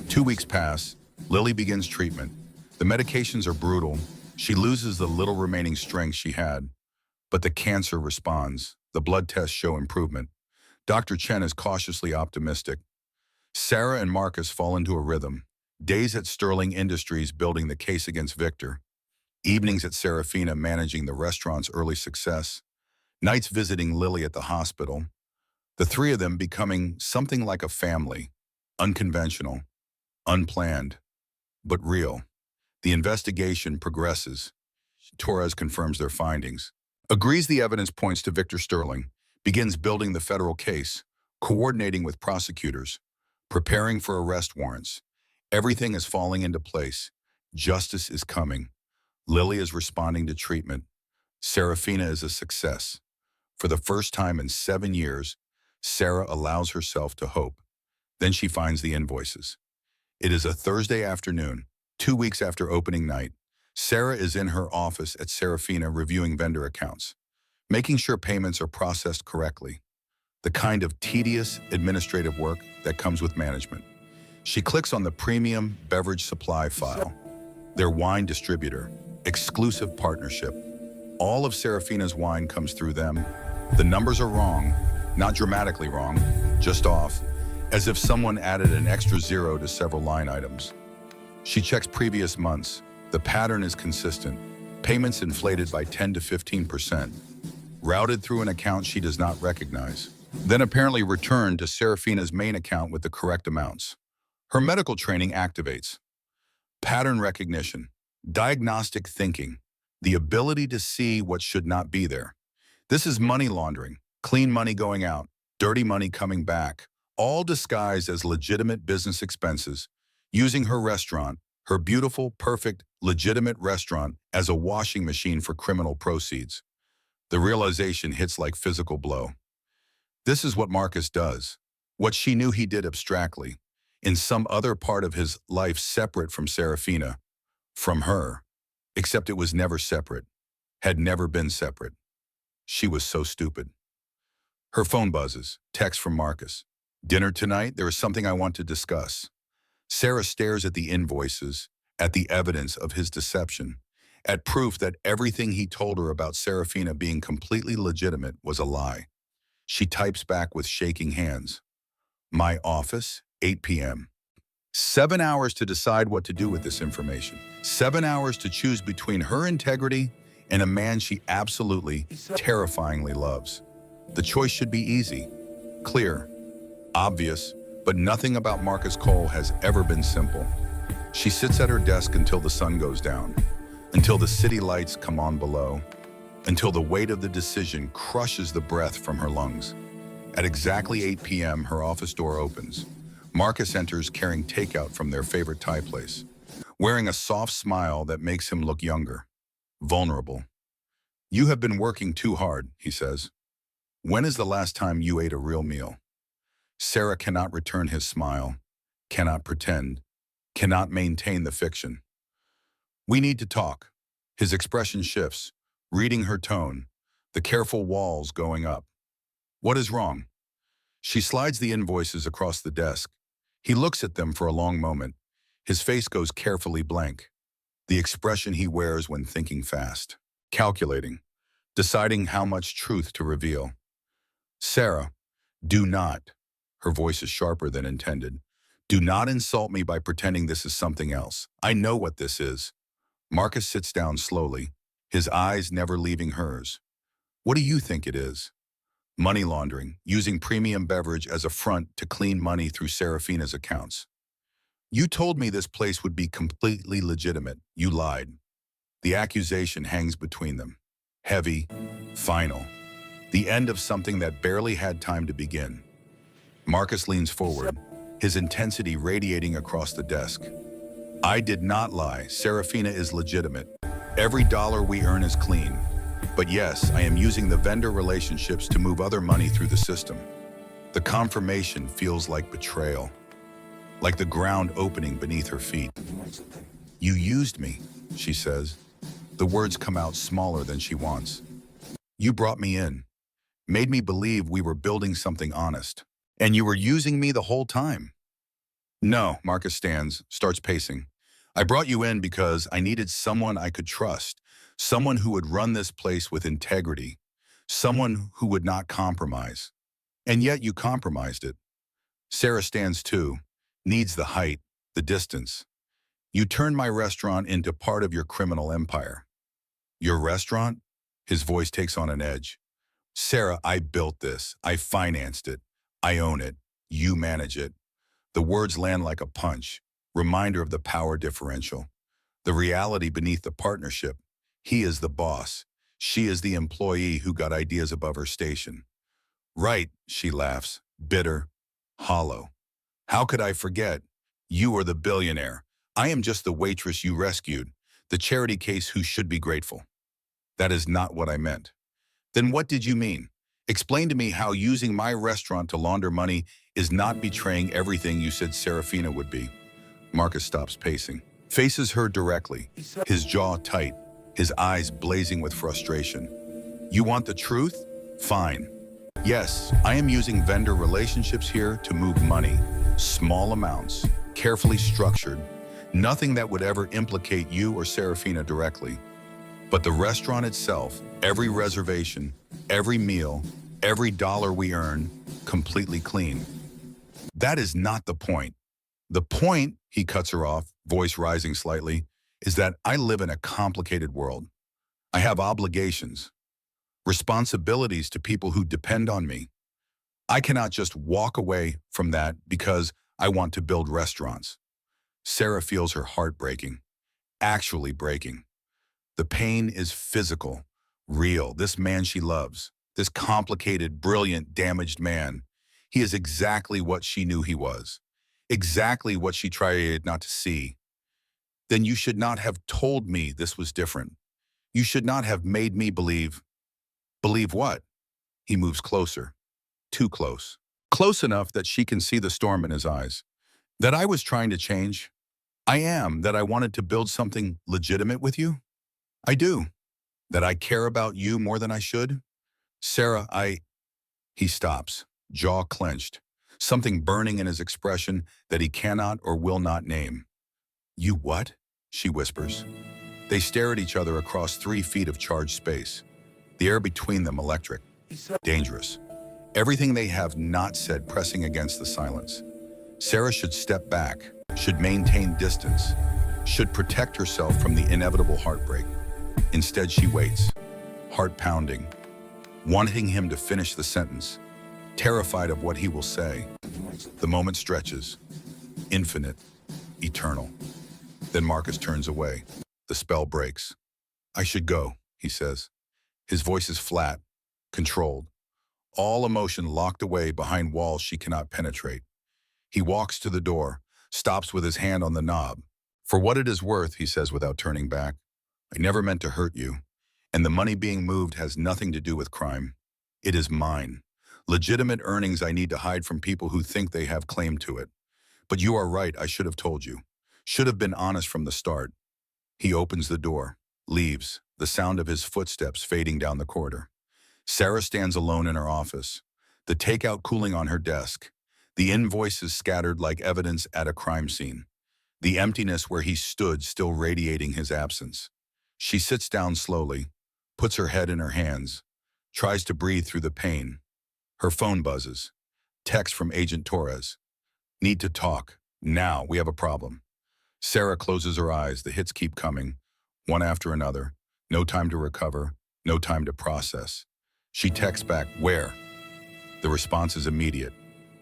S1: 2 weeks pass. Lily begins treatment. The medications are brutal. She loses the little remaining strength she had. But the cancer responds. The blood tests show improvement. Dr. Chen is cautiously optimistic. Sarah and Marcus fall into a rhythm. Days at Sterling Industries building the case against Victor. Evenings at Serafina managing the restaurant's early success. Nights visiting Lily at the hospital. The three of them becoming something like a family. Unconventional. Unplanned, but real. The investigation progresses. Torres confirms their findings, agrees the evidence points to Victor Sterling, begins building the federal case, coordinating with prosecutors, preparing for arrest warrants. Everything is falling into place. Justice is coming. Lily is responding to treatment. Serafina is a success. For the first time in 7 years, Sarah allows herself to hope. Then she finds the invoices. It is a Thursday afternoon, 2 weeks after opening night. Sarah is in her office at Serafina reviewing vendor accounts, making sure payments are processed correctly. The kind of tedious administrative work that comes with management. She clicks on the premium beverage supply file, their wine distributor, exclusive partnership. All of Serafina's wine comes through them. The numbers are wrong, not dramatically wrong, just off, as if someone added an extra zero to several line items. She checks previous months. The pattern is consistent. Payments inflated by 10 to 15%, routed through an account she does not recognize. then apparently returned to Serafina's main account with the correct amounts. Her medical training activates pattern recognition, diagnostic thinking, the ability to see what should not be there. This is money laundering, clean money going out, dirty money coming back, all disguised as legitimate business expenses, using her restaurant, her beautiful, perfect, legitimate restaurant, as a washing machine for criminal proceeds. The realization hits like physical blow. This is what Marcus does, what she knew he did abstractly, in some other part of his life separate from Serafina, from her, except it was never separate, had never been separate. She was so stupid. Her phone buzzes, text from Marcus. Dinner tonight? There is something I want to discuss. Sarah stares at the invoices, at the evidence of his deception, at proof that everything he told her about Serafina being completely legitimate was a lie. She types back with shaking hands. My office, 8 p.m. 7 hours to decide what to do with this information. 7 hours to choose between her integrity and a man she absolutely, terrifyingly loves. The choice should be easy, clear, obvious, but nothing about Marcus Cole has ever been simple. She sits at her desk until the sun goes down, until the city lights come on below, until the weight of the decision crushes the breath from her lungs. At exactly 8 p.m., her office door opens. Marcus enters carrying takeout from their favorite Thai place, wearing a soft smile that makes him look younger, vulnerable. You have been working too hard, he says. When is the last time you ate a real meal? Sarah cannot return his smile, cannot pretend, cannot maintain the fiction. We need to talk. His expression shifts, reading her tone, the careful walls going up. What is wrong? She slides the invoices across the desk. He looks at them for a long moment. His face goes carefully blank, the expression he wears when thinking fast, calculating, deciding how much truth to reveal. Sarah, do not, her voice is sharper than intended, do not insult me by pretending this is something else. I know what this is. Marcus sits down slowly, his eyes never leaving hers. What do you think it is? Money laundering, using premium beverage as a front to clean money through Serafina's accounts. You told me this place would be completely legitimate. You lied. The accusation hangs between them. Heavy, final. The end of something that barely had time to begin. Marcus leans forward, his intensity radiating across the desk. I did not lie. Serafina is legitimate. Every dollar we earn is clean. But yes, I am using the vendor relationships to move other money through the system. The confirmation feels like betrayal, like the ground opening beneath her feet. You used me, she says. The words come out smaller than she wants. You brought me in, made me believe we were building something honest. And you were using me the whole time. No, Marcus stands, starts pacing. I brought you in because I needed someone I could trust, someone who would run this place with integrity, someone who would not compromise. And yet you compromised it. Sarah stands too, needs the height, the distance. You turned my restaurant into part of your criminal empire. Your restaurant? His voice takes on an edge. Sarah, I built this. I financed it. I own it. You manage it. The words land like a punch, reminder of the power differential. The reality beneath the partnership. He is the boss. She is the employee who got ideas above her station. Right, she laughs, bitter, hollow. How could I forget? You are the billionaire. I am just the waitress you rescued, the charity case who should be grateful. That is not what I meant. Then what did you mean? Explain to me how using my restaurant to launder money is not betraying everything you said Serafina would be. Marcus stops pacing, faces her directly, his jaw tight, his eyes blazing with frustration. You want the truth? Fine. Yes, I am using vendor relationships here to move money, small amounts, carefully structured, nothing that would ever implicate you or Serafina directly. But the restaurant itself, every reservation, every meal, every dollar we earn, completely clean. That is not the point. The point, he cuts her off, voice rising slightly, is that I live in a complicated world. I have obligations, responsibilities to people who depend on me. I cannot just walk away from that because I want to build restaurants. Sarah feels her heart breaking, actually breaking. The pain is physical, real. This man she loves, this complicated, brilliant, damaged man, he is exactly what she knew he was, exactly what she tried not to see. Then you should not have told me this was different. You should not have made me believe. Believe what? He moves closer, too close. Close enough that she can see the storm in his eyes. That I was trying to change. I am. That I wanted to build something legitimate with you. I do. That I care about you more than I should. Sarah, He stops, jaw clenched, something burning in his expression that he cannot or will not name. You what? She whispers. They stare at each other across 3 feet of charged space. The air between them electric, dangerous. Everything they have not said pressing against the silence. Sarah should step back, should maintain distance, should protect herself from the inevitable heartbreak. Instead, she waits, heart pounding, wanting him to finish the sentence, terrified of what he will say. The moment stretches, infinite, eternal. Then Marcus turns away. The spell breaks. I should go, he says. His voice is flat, controlled, all emotion locked away behind walls she cannot penetrate. He walks to the door, stops with his hand on the knob. For what it is worth, he says without turning back, I never meant to hurt you, and the money being moved has nothing to do with crime. It is mine. Legitimate earnings I need to hide from people who think they have claim to it. But you are right, I should have told you. Should have been honest from the start. He opens the door, leaves, the sound of his footsteps fading down the corridor. Sarah stands alone in her office, the takeout cooling on her desk, the invoices scattered like evidence at a crime scene, the emptiness where he stood still radiating his absence. She sits down slowly, puts her head in her hands, tries to breathe through the pain. Her phone buzzes. Text from Agent Torres. Need to talk. Now, we have a problem. Sarah closes her eyes. The hits keep coming, one after another. No time to recover, no time to process. She texts back, where? The response is immediate.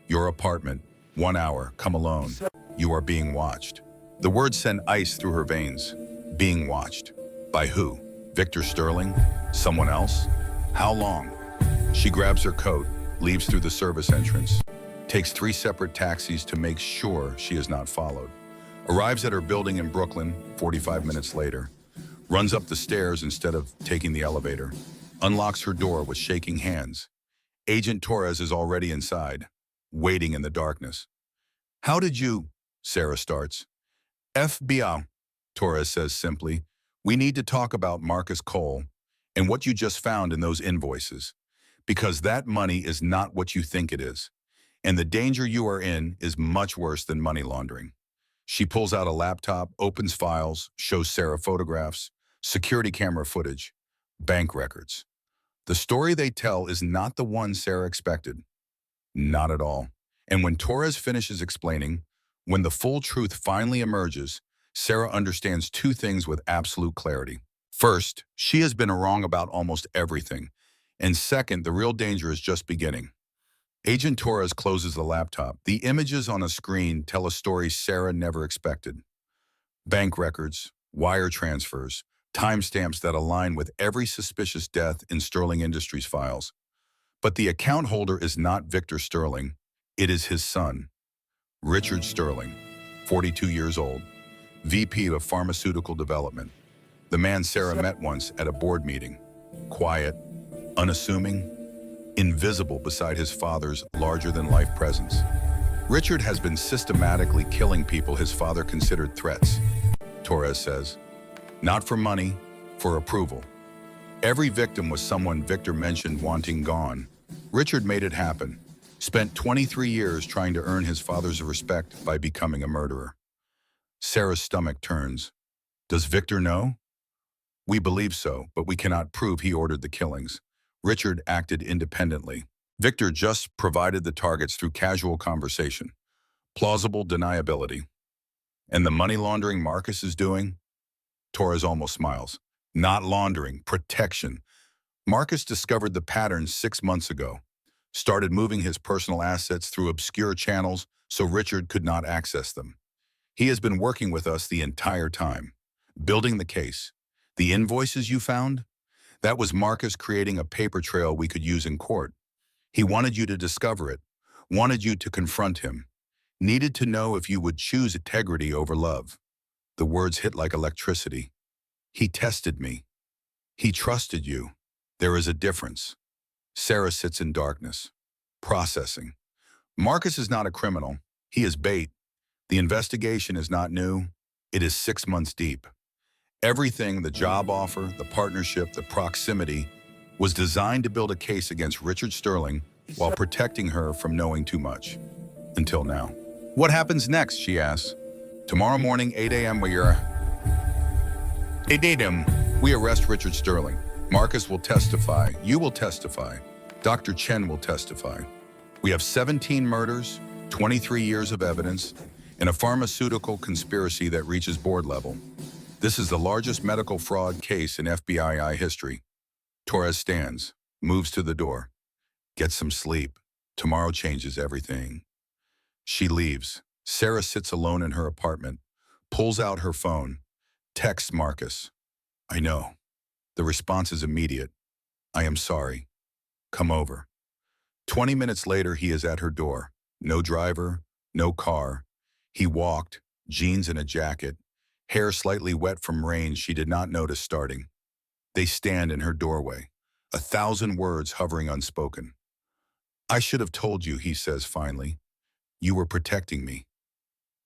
S1: Your apartment, 1 hour, come alone. You are being watched. The words send ice through her veins. Being watched. By who? Victor Sterling? Someone else? How long? She grabs her coat, leaves through the service entrance, takes 3 separate taxis to make sure she is not followed, arrives at her building in Brooklyn 45 minutes later, runs up the stairs instead of taking the elevator, unlocks her door with shaking hands. Agent Torres is already inside, waiting in the darkness. How did you? Sarah starts. FBI, Torres says simply. We need to talk about Marcus Cole and what you just found in those invoices, because that money is not what you think it is, and the danger you are in is much worse than money laundering. She pulls out a laptop, opens files, shows Sarah photographs, security camera footage, bank records. The story they tell is not the one Sarah expected. Not at all. And when Torres finishes explaining, when the full truth finally emerges, Sarah understands 2 things with absolute clarity. First, she has been wrong about almost everything. And second, the real danger is just beginning. Agent Torres closes the laptop. The images on a screen tell a story Sarah never expected. Bank records, wire transfers, timestamps that align with every suspicious death in Sterling Industries files. But the account holder is not Victor Sterling. It is his son, Richard Sterling, 42 years old, VP of Pharmaceutical Development. The man Sarah met once at a board meeting. Quiet, unassuming, invisible beside his father's larger-than-life presence. Richard has been systematically killing people his father considered threats, Torres says. Not for money, for approval. Every victim was someone Victor mentioned wanting gone. Richard made it happen. Spent 23 years trying to earn his father's respect by becoming a murderer. Sarah's stomach turns. Does Victor know? We believe so, but we cannot prove he ordered the killings. Richard acted independently. Victor just provided the targets through casual conversation. Plausible deniability. And the money laundering Marcus is doing? Torres almost smiles. Not laundering, protection. Marcus discovered the pattern 6 months ago. started moving his personal assets through obscure channels so Richard could not access them. He has been working with us the entire time, building the case. The invoices you found? That was Marcus creating a paper trail we could use in court. He wanted you to discover it, wanted you to confront him, needed to know if you would choose integrity over love. The words hit like electricity. He tested me. He trusted you. There is a difference. Sarah sits in darkness, processing. Marcus is not a criminal. He is bait. The investigation is not new. It is 6 months deep. Everything, the job offer, the partnership, the proximity, was designed to build a case against Richard Sterling while protecting her from knowing too much. Until now. What happens next, she asks. Tomorrow morning, 8 a.m. we arrest Richard Sterling. Marcus will testify. You will testify. Dr. Chen will testify. We have 17 murders, 23 years of evidence, and a pharmaceutical conspiracy that reaches board level. This is the largest medical fraud case in FBI history. Torres stands, moves to the door. Get some sleep. Tomorrow changes everything. She leaves. Sarah sits alone in her apartment, pulls out her phone, texts Marcus. I know. The response is immediate. I am sorry. Come over. 20 minutes later, he is at her door. No driver, no car. He walked, jeans and a jacket, hair slightly wet from rain she did not notice starting. They stand in her doorway, 1,000 words hovering unspoken. I should have told you, he says finally. You were protecting me.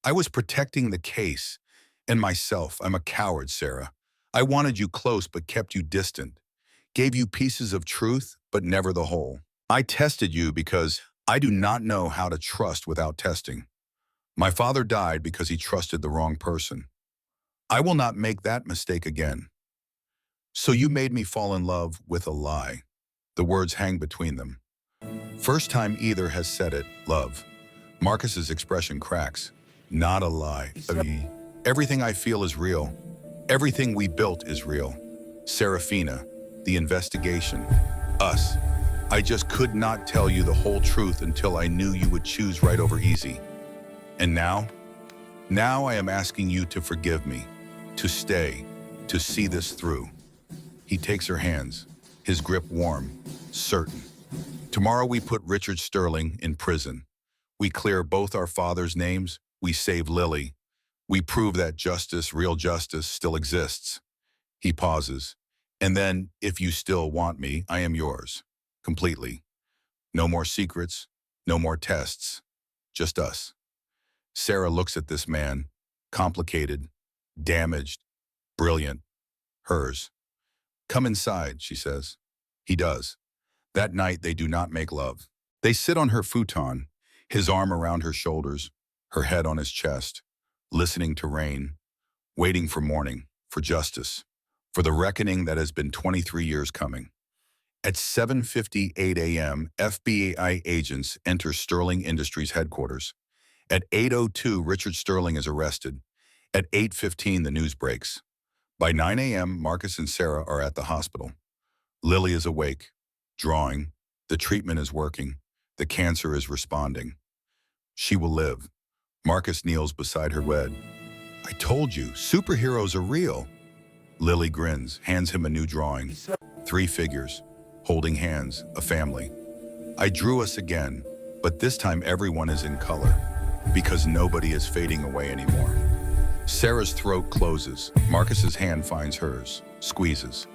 S1: I was protecting the case and myself. I'm a coward, Sarah. I wanted you close but kept you distant. Gave you pieces of truth but never the whole. I tested you because I do not know how to trust without testing. My father died because he trusted the wrong person. I will not make that mistake again. So you made me fall in love with a lie. The words hang between them. First time either has said it, love. Marcus's expression cracks. Not a lie. Everything I feel is real. Everything we built is real. Serafina, the investigation, us. I just could not tell you the whole truth until I knew you would choose right over easy. And now? Now I am asking you to forgive me, to stay, to see this through. He takes her hands, his grip warm, certain. Tomorrow we put Richard Sterling in prison. We clear both our fathers' names. We save Lily. We prove that justice, real justice, still exists. He pauses. And then, if you still want me, I am yours. Completely. No more secrets, no more tests. Just us. Sarah looks at this man. Complicated, damaged, brilliant. Hers. Come inside, she says. He does. That night they do not make love. They sit on her futon, his arm around her shoulders, her head on his chest, listening to rain, waiting for morning, for justice, for the reckoning that has been 23 years coming. At 7:58 a.m., FBI agents enter Sterling Industries headquarters. At 8:02, Richard Sterling is arrested. At 8:15, the news breaks. By 9 a.m., Marcus and Sarah are at the hospital. Lily is awake, drawing. The treatment is working. The cancer is responding. She will live. Marcus kneels beside her bed. I told you, superheroes are real. Lily grins, hands him a new drawing. 3 figures, holding hands, a family. I drew us again, but this time everyone is in color, because nobody is fading away anymore. Sarah's throat closes. Marcus's hand finds hers, squeezes.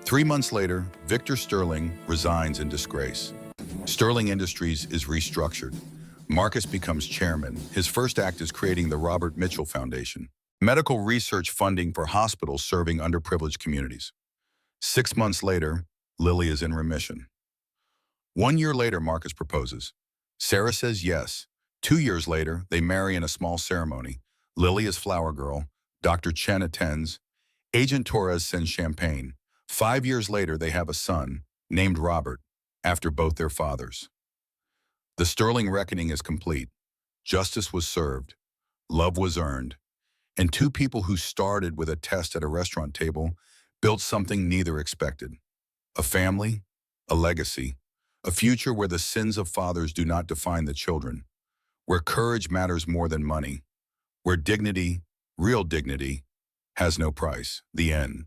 S1: 3 months later, Victor Sterling resigns in disgrace. Sterling Industries is restructured. Marcus becomes chairman. His first act is creating the Robert Mitchell Foundation, medical research funding for hospitals serving underprivileged communities. 6 months later, Lily is in remission. 1 year later, Marcus proposes. Sarah says yes. 2 years later, they marry in a small ceremony. Lily is flower girl. Dr. Chen attends. Agent Torres sends champagne. 5 years later, they have a son, named Robert, after both their fathers. The Sterling reckoning is complete. Justice was served. Love was earned. And 2 people who started with a test at a restaurant table built something neither expected. A family, a legacy, A future where the sins of fathers do not define the children, where courage matters more than money, where dignity, real dignity, has no price. The end.